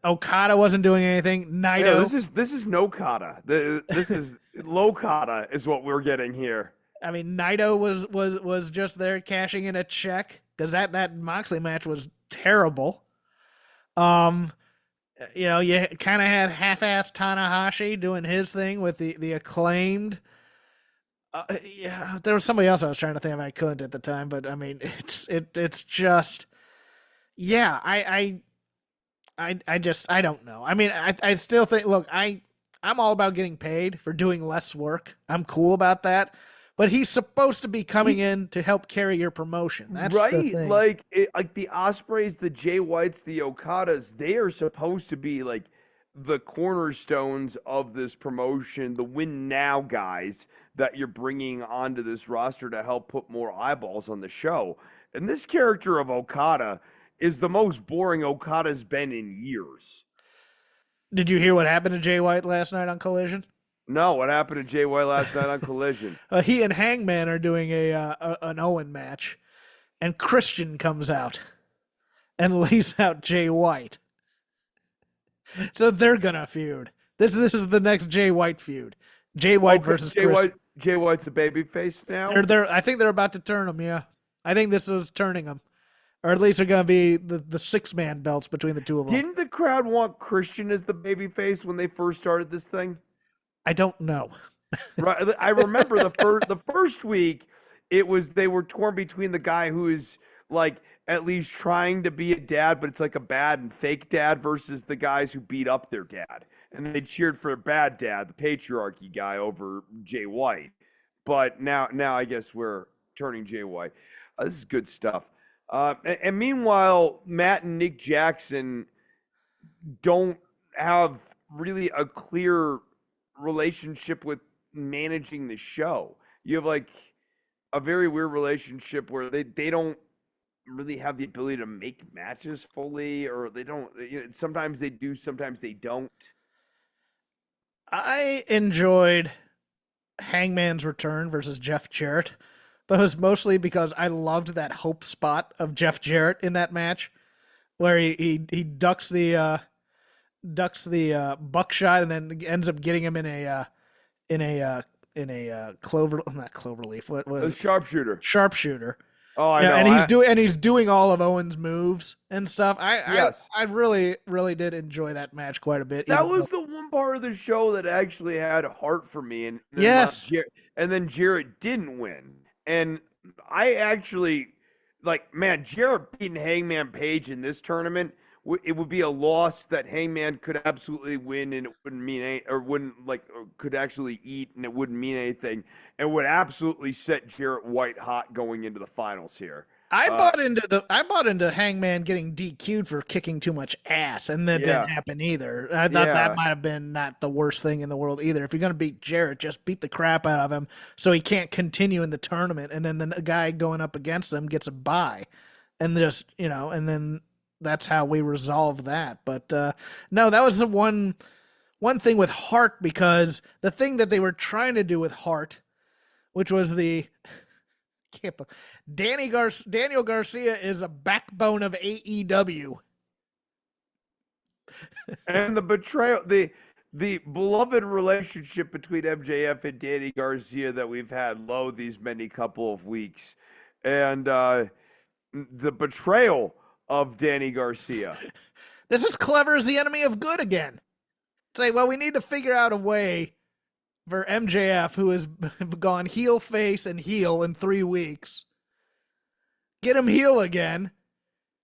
Okada wasn't doing anything. Naito. Yeah, this is no kata. This is low kata is what we're getting here. I mean, Naito was just there cashing in a check because that Moxley match was terrible. You know, you kind of had half-assed Tanahashi doing his thing with the Acclaimed. Yeah, there was somebody else I was trying to think of. I couldn't at the time, but I mean, it's just, yeah. I don't know. I mean, I still think. Look, I'm all about getting paid for doing less work. I'm cool about that. But he's supposed to be coming in to help carry your promotion. That's the right. thing. Like the Ospreys, the Jay Whites, the Okadas, they are supposed to be like the cornerstones of this promotion, the win now guys that you're bringing onto this roster to help put more eyeballs on the show. And this character of Okada is the most boring Okada's been in years. Did you hear what happened to Jay White last night on Collision? No, what happened to Jay White last night on Collision? He and Hangman are doing an Owen match, and Christian comes out and lays out Jay White. So they're gonna feud. This is the next Jay White feud. Jay White versus Jay Christian. White. Jay White's a babyface now. I think they're about to turn him. Yeah, I think this is turning him, or at least they're gonna be the 6-man belts between the two of them. Didn't the crowd want Christian as the babyface when they first started this thing? I don't know. Right. I remember the first week they were torn between the guy who is like at least trying to be a dad, but it's like a bad and fake dad versus the guys who beat up their dad. And they cheered for a bad dad, the patriarchy guy over Jay White. But now I guess we're turning Jay White. This is good stuff. And meanwhile, Matt and Nick Jackson don't have really a clear relationship with managing the show. You have like a very weird relationship where they don't really have the ability to make matches fully, or they don't, you know, sometimes they do, sometimes they don't. I enjoyed Hangman's return versus Jeff Jarrett, but it was mostly because I loved that hope spot of Jeff Jarrett in that match where he ducks the buckshot and then ends up getting him in a clover, not cloverleaf, what A sharpshooter. Sharpshooter. Oh, I Yeah, know. and he's doing all of Owen's moves and stuff. Yes. I really did enjoy that match quite a bit. That was the one part of the show that actually had heart for me, and then Yes. and then Jarrett didn't win, and I actually like, man, Jarrett beating Hangman Page in this tournament. It would be a loss that Hangman could absolutely win, and it wouldn't mean any, or wouldn't like, or could actually eat, and it wouldn't mean anything, and would absolutely set Jarrett White hot going into the finals here. I bought into Hangman getting DQ'd for kicking too much ass, and that Yeah. didn't happen either. I thought Yeah. that might have been not the worst thing in the world either. If you're gonna beat Jarrett, just beat the crap out of him so he can't continue in the tournament, and then the guy going up against him gets a bye, and just and then that's how we resolve that. But no, that was the one thing with Hart, because the thing that they were trying to do with Hart, which was Daniel Garcia is a backbone of AEW. And the betrayal, the beloved relationship between MJF and Danny Garcia that we've had low these many couple of weeks, and the betrayal of Danny Garcia. This is clever as the enemy of good again. Say, well, we need to figure out a way for MJF, who has gone heel, face, and heel in 3 weeks. Get him heel again.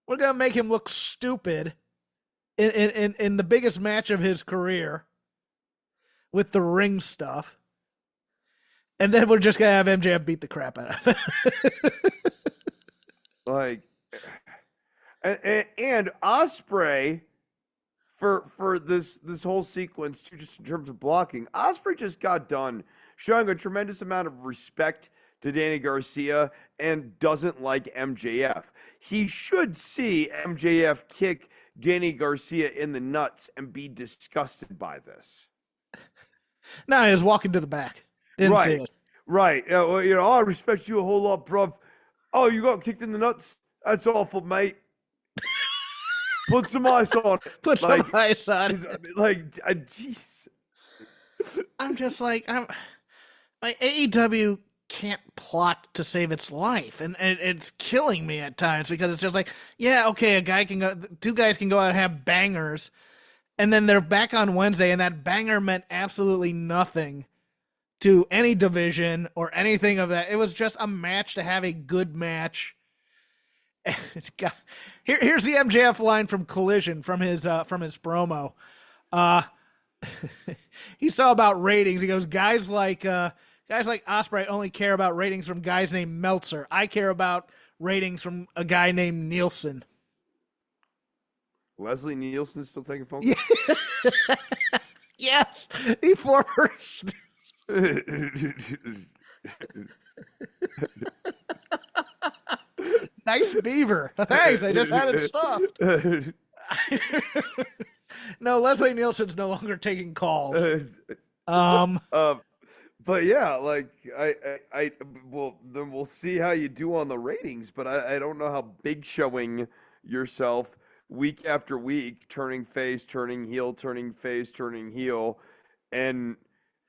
We're gonna make him look stupid in the biggest match of his career with the ring stuff. And then we're just gonna have MJF beat the crap out of it. Like, and Osprey for this whole sequence too, just in terms of blocking, Osprey just got done showing a tremendous amount of respect to Danny Garcia and doesn't like MJF. He should see MJF kick Danny Garcia in the nuts and be disgusted by this. No, he was walking to the back. Didn't see Right, it. right. Well, I respect you a whole lot, bruv. Oh, you got kicked in the nuts? That's awful, mate. Put some ice on it. Put some ice on it. Jeez. I'm just like, AEW can't plot to save its life, and it's killing me at times because it's just like, yeah, okay, two guys can go out and have bangers, and then they're back on Wednesday, and that banger meant absolutely nothing to any division or anything of that. It was just a match to have a good match. Here's the MJF line from Collision from his promo. He saw about ratings. He goes, guys like Osprey only care about ratings from guys named Meltzer. I care about ratings from a guy named Nielsen. Leslie Nielsen's still taking phone calls? Yes, he former. Nice beaver. Thanks, I just had it stuffed. No, Leslie Nielsen's no longer taking calls. But yeah, like well, then we'll see how you do on the ratings. But I don't know how big showing yourself week after week, turning face, turning heel, turning face, turning heel, and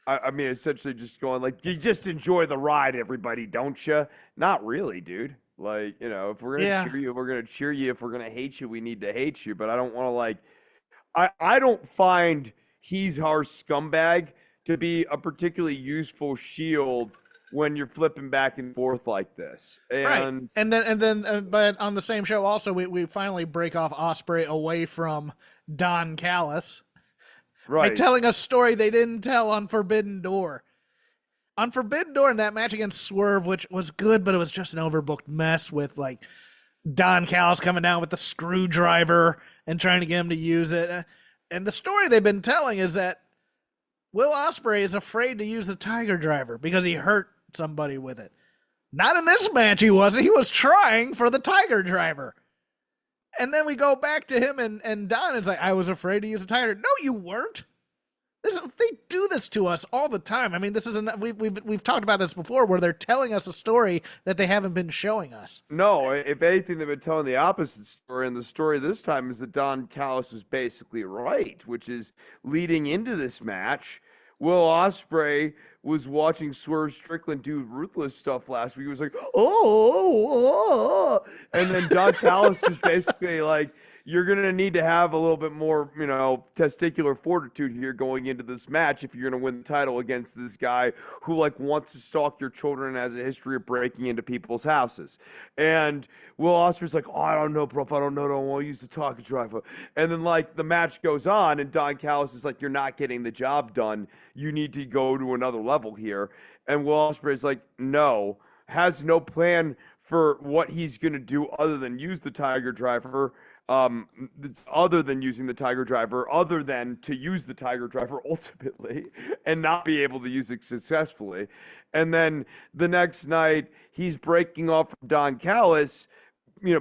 I mean, essentially just going like, you just enjoy the ride, everybody, don't you? Not really, dude. Like, if we're gonna cheer you, we're gonna cheer you. If we're gonna hate you, we need to hate you. But I don't want to like, I don't find he's our scumbag to be a particularly useful shield when you're flipping back and forth like this. And right. But on the same show also, we finally break off Osprey away from Don Callis. Right. By telling a story they didn't tell on Forbidden Door. On Forbidden Door in that match against Swerve, which was good, but it was just an overbooked mess with like Don Callis coming down with the screwdriver and trying to get him to use it. And the story they've been telling is that Will Ospreay is afraid to use the Tiger Driver because he hurt somebody with it. Not in this match, he wasn't. He was trying for the Tiger Driver. And then we go back to him and Don is like, I was afraid to use a Tiger. No, you weren't. They do this to us all the time. I mean, we've talked about this before, where they're telling us a story that they haven't been showing us. No, if anything, they've been telling the opposite story, and the story this time is that Don Callis was basically right, which is leading into this match. Will Ospreay was watching Swerve Strickland do ruthless stuff last week. He was like, oh, and then Don Callis is basically like, you're going to need to have a little bit more, testicular fortitude here going into this match if you're going to win the title against this guy who like wants to stalk your children and has a history of breaking into people's houses. And Will Ospreay's like, oh, I don't know, bro. I don't know. I don't want to use the Tiger Driver. And then like the match goes on and Don Callis is like, you're not getting the job done. You need to go to another level here. And Will Ospreay's like, no, has no plan for what he's going to do other than use the Tiger Driver. Other than using the Tiger Driver, other than to use the Tiger Driver ultimately and not be able to use it successfully. And then the next night, he's breaking off from Don Callis,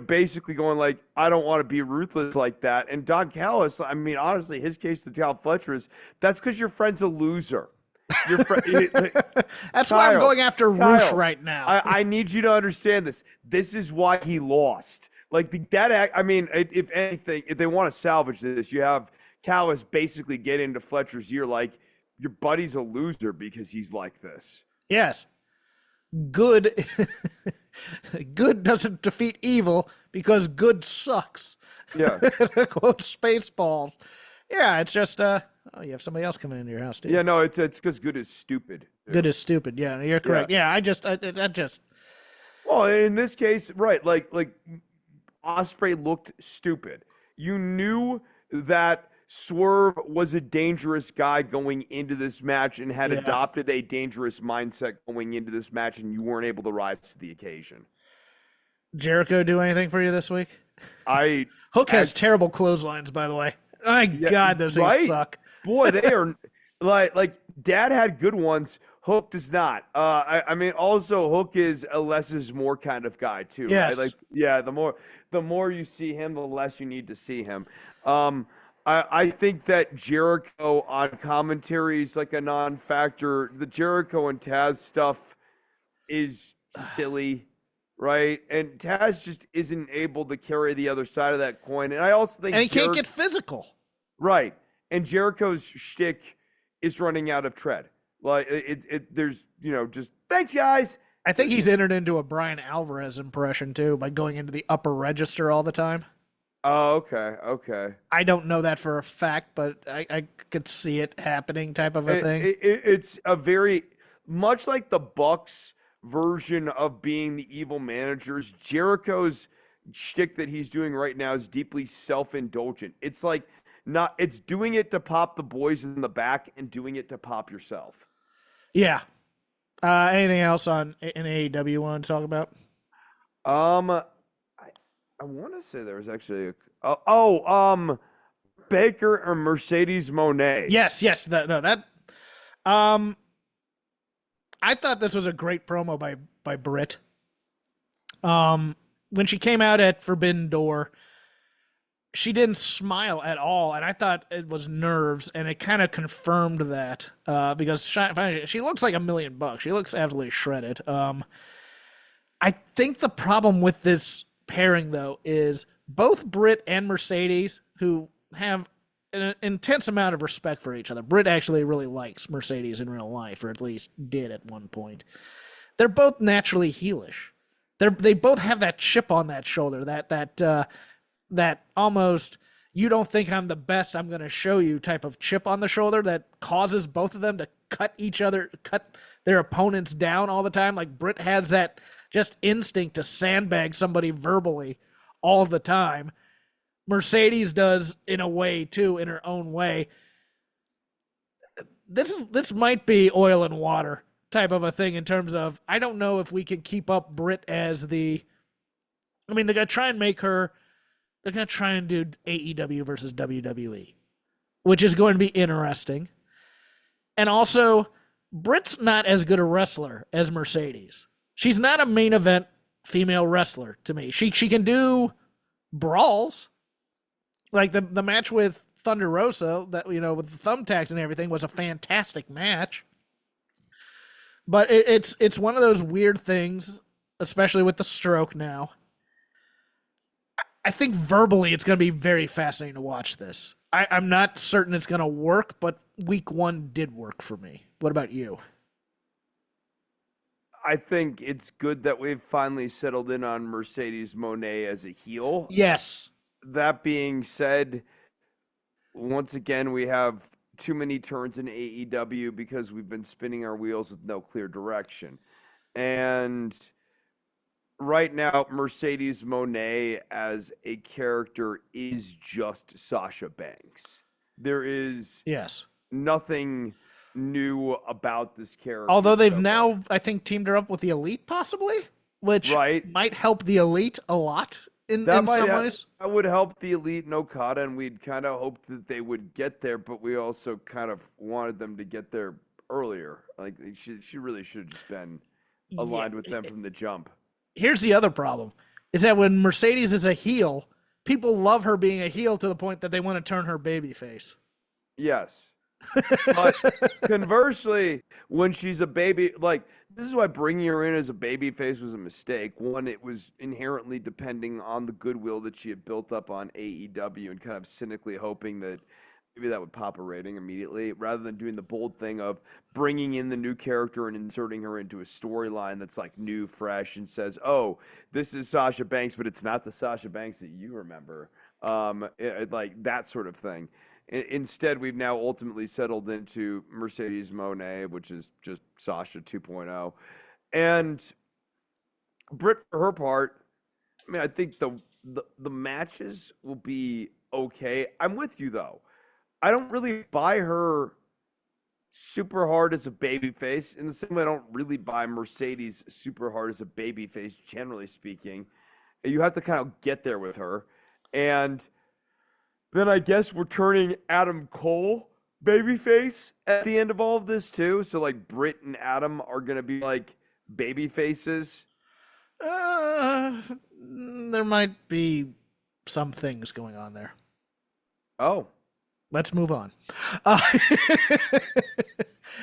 basically going like, I don't want to be ruthless like that. And Don Callis, I mean, honestly, his case to Cal Fletcher is, that's because your friend's a loser. That's why I'm going after Roosh right now. I need you to understand this. This is why he lost. Like I mean, if anything, if they want to salvage this, you have Callis basically get into Fletcher's ear like, your buddy's a loser because he's like this. Yes. Good doesn't defeat evil because good sucks. Yeah. Quote Spaceballs. Yeah, it's just you have somebody else coming into your house, dude. Yeah, no, it's because good is stupid. Good is stupid. Yeah, you're correct. Yeah, I just Well, in this case, right, like Ospreay looked stupid. You knew that Swerve was a dangerous guy going into this match and had Yeah. adopted a dangerous mindset going into this match, and you weren't able to rise to the occasion. Jericho do anything for you this week? I Hook has actually, terrible clotheslines, by the way. My yeah, God, those things right? suck. Boy, they are like Dad had good ones. Hook does not. I mean, also Hook is a less is more kind of guy too, right? Like, Yes. yeah, the more you see him, the less you need to see him. I think that Jericho on commentary is like a non-factor. The Jericho and Taz stuff is silly, right? And Taz just isn't able to carry the other side of that coin. And I also And think he can't Jericho, get physical. right? And Jericho's shtick is running out of tread. Like there's just thanks guys. I think he's entered into a Brian Alvarez impression too by going into the upper register all the time. Oh, okay, okay. I don't know that for a fact, but I could see it happening type of a thing. It's a very much like the Bucks version of being the evil managers. Jericho's shtick that he's doing right now is deeply self-indulgent. It's like not it's doing it to pop the boys in the back and doing it to pop yourself. Yeah. Anything else on in AEW you want to talk about? I want to say there was actually Baker or Mercedes Monet. Yes, yes. Um I thought this was a great promo by Britt. When she came out at Forbidden Door, she didn't smile at all, and I thought it was nerves, and it kind of confirmed that because she looks like $1,000,000. She looks absolutely shredded. I think the problem with this pairing though is both Britt and Mercedes, who have an intense amount of respect for each other. Britt actually really likes Mercedes in real life, or at least did at one point. They're both naturally heelish. They both have that chip on that shoulder, that almost you don't think I'm the best, I'm going to show you type of chip on the shoulder that causes both of them to cut their opponents down all the time. Like Britt has that just instinct to sandbag somebody verbally all the time. Mercedes does in a way too, in her own way. This might be oil and water type of a thing in terms of I don't know if we can keep up Britt as the. I mean, they're gonna try and make her. They're gonna try and do AEW versus WWE, which is going to be interesting. And also, Britt's not as good a wrestler as Mercedes. She's not a main event female wrestler to me. She can do brawls. Like the match with Thunder Rosa, that with the thumbtacks and everything, was a fantastic match. But it's one of those weird things, especially with the stroke now. I think verbally it's going to be very fascinating to watch this. I'm not certain it's going to work, but week one did work for me. What about you? I think it's good that we've finally settled in on Mercedes Monet as a heel. Yes. That being said, once again, we have too many turns in AEW because we've been spinning our wheels with no clear direction. And right now, Mercedes Monet as a character is just Sasha Banks. There is Yes. nothing new about this character. Although they've so now, I think, teamed her up with the Elite, possibly, which Right. might help the Elite a lot in some ways. That would help the Elite and Okada, and we'd kind of hoped that they would get there, but we also kind of wanted them to get there earlier. Like she really should have just been aligned with them from the jump. Here's the other problem: is that when Mercedes is a heel, people love her being a heel to the point that they want to turn her babyface. Yes. But conversely, when she's a baby, like this is why bringing her in as a baby face was a mistake. One, it was inherently depending on the goodwill that she had built up on AEW and kind of cynically hoping that maybe that would pop a rating immediately rather than doing the bold thing of bringing in the new character and inserting her into a storyline that's like new, fresh, and says, oh, this is Sasha Banks, but it's not the Sasha Banks that you remember. Like that sort of thing. Instead, we've now ultimately settled into Mercedes Monet, which is just Sasha 2.0. And Britt, for her part, I mean, I think the matches will be okay. I'm with you though. I don't really buy her super hard as a babyface in the same way I don't really buy Mercedes super hard as a babyface, generally speaking. You have to kind of get there with her. And then I guess we're turning Adam Cole babyface at the end of all of this too. So like Britt and Adam are gonna be like baby faces. There might be some things going on there. Oh. Let's move on. Uh,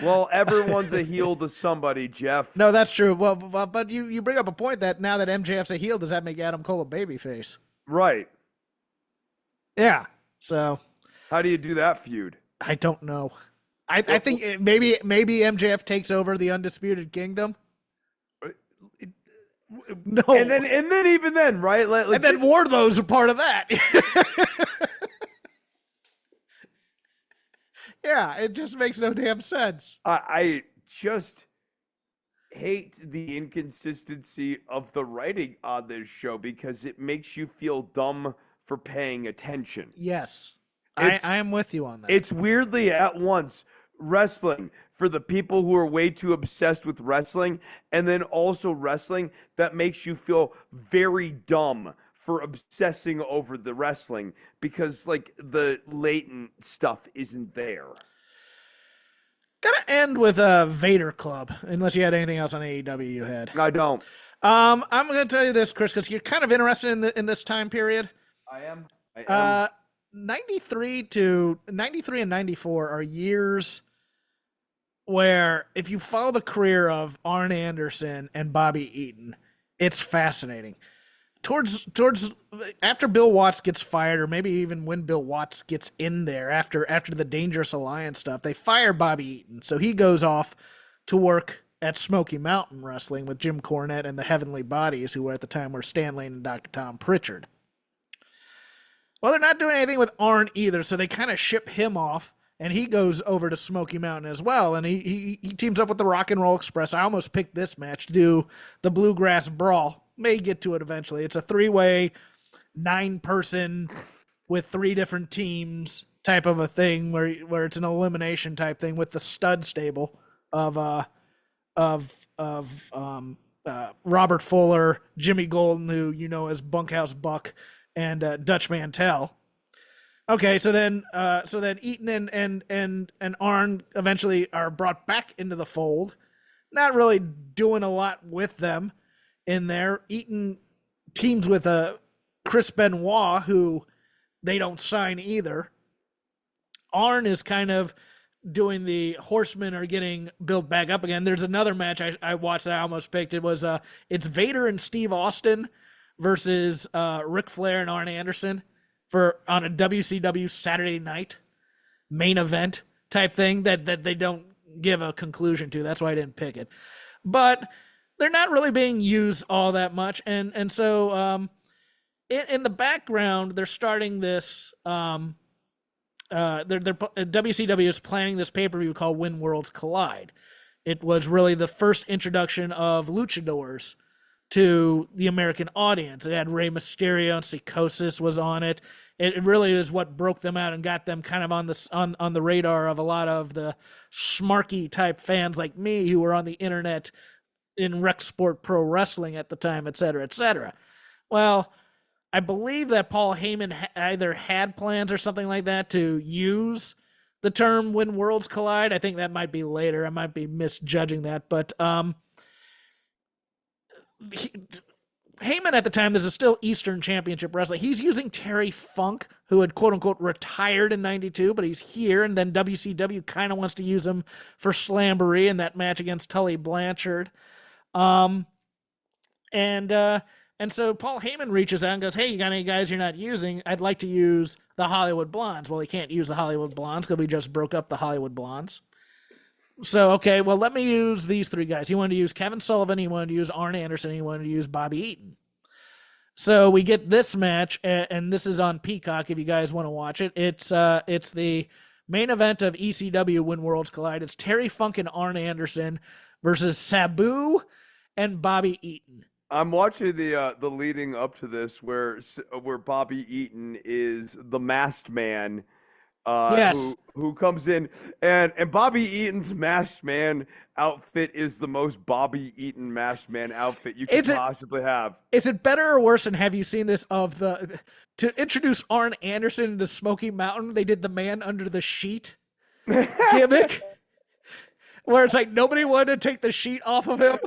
Well, everyone's a heel to somebody, Jeff. no, that's true. Well, but you bring up a point that now that MJF's a heel, does that make Adam Cole a babyface? Right. Yeah. So How do you do that feud? I don't know. I think maybe MJF takes over the Undisputed Kingdom. No. And then even then, right? Like, and then Wardlow's a part of that. Yeah, it just makes no damn sense. I just hate the inconsistency of the writing on this show because it makes you feel dumb for paying attention. Yes. I am with you on that. It's weirdly at once wrestling for the people who are way too obsessed with wrestling, and then also wrestling that makes you feel very dumb for obsessing over the wrestling because like the latent stuff isn't there. Gotta end with Vader Club, unless you had anything else on AEW you had. I don't. I'm gonna tell you this, Chris, because you're kind of interested in this time period. I am. 93 and 94 are years where if you follow the career of Arn Anderson and Bobby Eaton, it's fascinating. Towards after Bill Watts gets fired, or maybe even when Bill Watts gets in there after the Dangerous Alliance stuff, they fire Bobby Eaton. So he goes off to work at Smoky Mountain Wrestling with Jim Cornette and the Heavenly Bodies, who at the time were Stan Lane and Dr. Tom Pritchard. Well, they're not doing anything with Arn either, so they kind of ship him off, and he goes over to Smoky Mountain as well, and he teams up with the Rock and Roll Express. I almost picked this match to do the Bluegrass Brawl. May get to it eventually. It's a 3-way, 9-person with 3 different teams type of a thing where it's an elimination type thing with the stud stable of Robert Fuller, Jimmy Golden, who you know as Bunkhouse Buck, and Dutch Mantel. Okay, so then Eaton and Arn eventually are brought back into the fold. Not really doing a lot with them in there. Eaton teams with Chris Benoit, who they don't sign either. Arn is kind of doing the Horsemen are getting built back up again. There's another match I watched that I almost picked. It was it's Vader and Steve Austin versus Ric Flair and Arn Anderson on a WCW Saturday night main event type thing that they don't give a conclusion to. That's why I didn't pick it. But they're not really being used all that much, and so in the background they're starting this. WCW is planning this pay-per-view called When Worlds Collide. It was really the first introduction of luchadors to the American audience. It had Rey Mysterio and Psychosis was on it. It really is what broke them out and got them kind of on the radar of a lot of the smarky type fans like me who were on the internet in rec sport pro wrestling at the time, et cetera, et cetera. Well, I believe that Paul Heyman either had plans or something like that to use the term When Worlds Collide. I think that might be later. I might be misjudging that, but Heyman at the time, this is still Eastern Championship Wrestling. He's using Terry Funk, who had quote-unquote retired in 92, but he's here, and then WCW kind of wants to use him for Slamboree in that match against Tully Blanchard. And so Paul Heyman reaches out and goes, hey, you got any guys you're not using? I'd like to use the Hollywood Blondes. Well, he can't use the Hollywood Blondes because we just broke up the Hollywood Blondes. So, okay, well, let me use these 3 guys. He wanted to use Kevin Sullivan, he wanted to use Arn Anderson, he wanted to use Bobby Eaton. So we get this match, and this is on Peacock if you guys want to watch it. It's the main event of ECW When Worlds Collide. It's Terry Funk and Arn Anderson versus Sabu and Bobby Eaton. I'm watching the leading up to this where Bobby Eaton is the masked man Yes. who comes in, and Bobby Eaton's masked man outfit is the most Bobby Eaton masked man outfit you could Is it possibly have. is it better or worse? And have you seen this of the to introduce Arn Anderson into Smoky Mountain? They did the man under the sheet gimmick, where it's like nobody wanted to take the sheet off of him,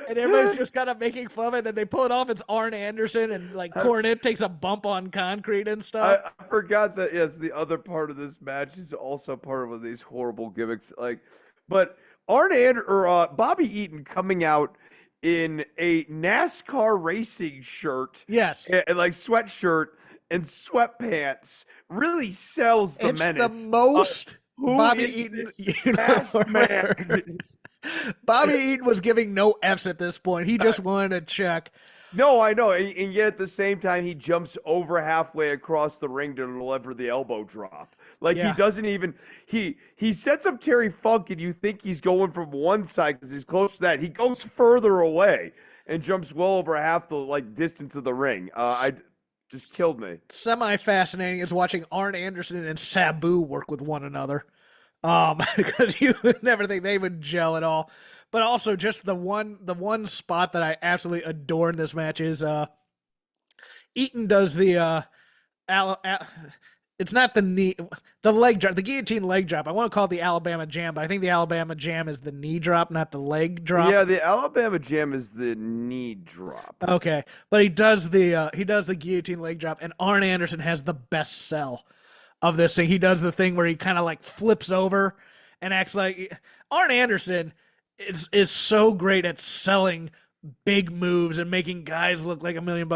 and everybody's just kind of making fun of it. Then they pull it off. It's Arn Anderson, and like Cornette takes a bump on concrete and stuff. I forgot that yes, the other part of this match is also part of one of these horrible gimmicks. Like, but Bobby Eaton coming out in a NASCAR racing shirt, Yes, and like sweatshirt and sweatpants, really sells the it's menace. the most Who Bobby is Eaton this uniform masked man? ever. Bobby Eaton was giving no F's at this point. He just wanted to check. No, I know, and yet at the same time, he jumps over halfway across the ring to deliver the elbow drop. Like Yeah. he doesn't even he sets up Terry Funk, and you think he's going from one side because he's close to that. He goes further away and jumps well over half the like distance of the ring. I just killed me. Semi-fascinating is watching Arn Anderson and Sabu work with one another. Because you would never think they would gel at all. But also just the one spot that I absolutely adore in this match is Eaton does the it's not the knee, the leg drop, the guillotine leg drop. I want to call it the Alabama Jam, but I think the Alabama Jam is the knee drop, not the leg drop. Yeah, the Alabama Jam is the knee drop. Okay, but he does the guillotine leg drop, and Arn Anderson has the best sell of this thing. He does the thing where he kind of like flips over and acts like Arn Anderson is so great at selling big moves and making guys look like $1 million.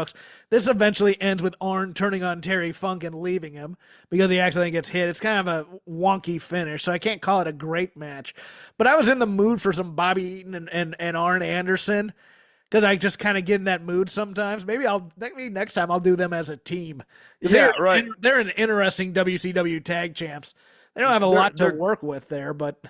This eventually ends with Arn turning on Terry Funk and leaving him because he accidentally gets hit. It's kind of a wonky finish, so I can't call it a great match. But I was in the mood for some Bobby Eaton and Arn Anderson because I just kind of get in that mood sometimes. Maybe next time I'll do them as a team. Yeah, right. They're an interesting WCW tag champs. They don't have a lot to work with there, but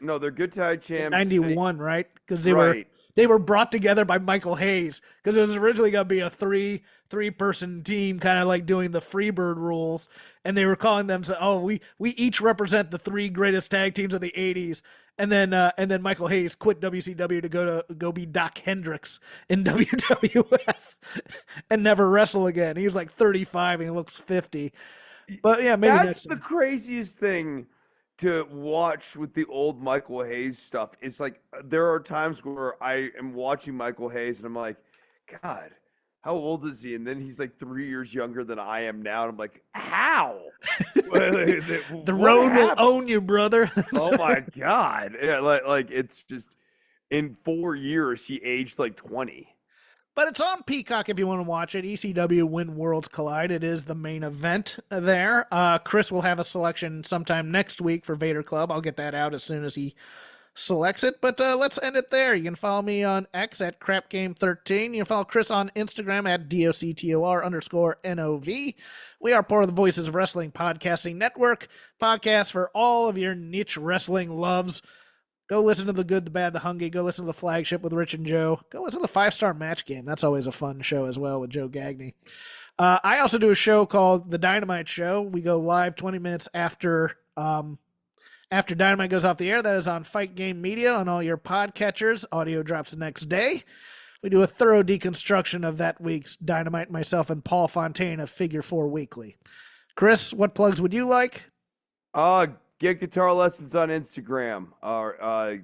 no, they're good tag champs. 91, right? Because Right. they were brought together by Michael Hayes because it was originally going to be a three-person team, kind of like doing the Freebird rules, and they were calling them. Oh, we each represent the three greatest tag teams of the '80s, and then Michael Hayes quit WCW to go be Doc Hendricks in WWF and never wrestle again. He was like 35 and he looks 50. But yeah, maybe that's the craziest thing to watch with the old Michael Hayes stuff. It's like there are times where I am watching Michael Hayes and I'm like, God, how old is he? And then he's like 3 years younger than I am now. And I'm like, how? The road will own you, brother. Oh my God. Yeah, like it's just in 4 years he aged like 20. But it's on Peacock if you want to watch it. ECW When Worlds Collide. It is the main event there. Chris will have a selection sometime next week for Vader Club. I'll get that out as soon as he selects it. But let's end it there. You can follow me on X at CrapGame13. You can follow Chris on Instagram at DOCTOR_NOV. We are part of the Voices of Wrestling Podcasting Network. Podcast for all of your niche wrestling loves. Go listen to The Good, The Bad, The Hungry. Go listen to The Flagship with Rich and Joe. Go listen to the 5-Star Match Game. That's always a fun show as well with Joe Gagney. I also do a show called The Dynamite Show. We go live 20 minutes after Dynamite goes off the air. That is on Fight Game Media on all your podcatchers. Audio drops the next day. We do a thorough deconstruction of that week's Dynamite, myself and Paul Fontaine of Figure 4 Weekly. Chris, what plugs would you like? Get guitar lessons on Instagram, or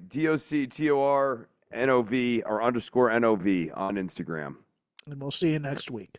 DOCTORNOV or _NOV on Instagram. And we'll see you next week.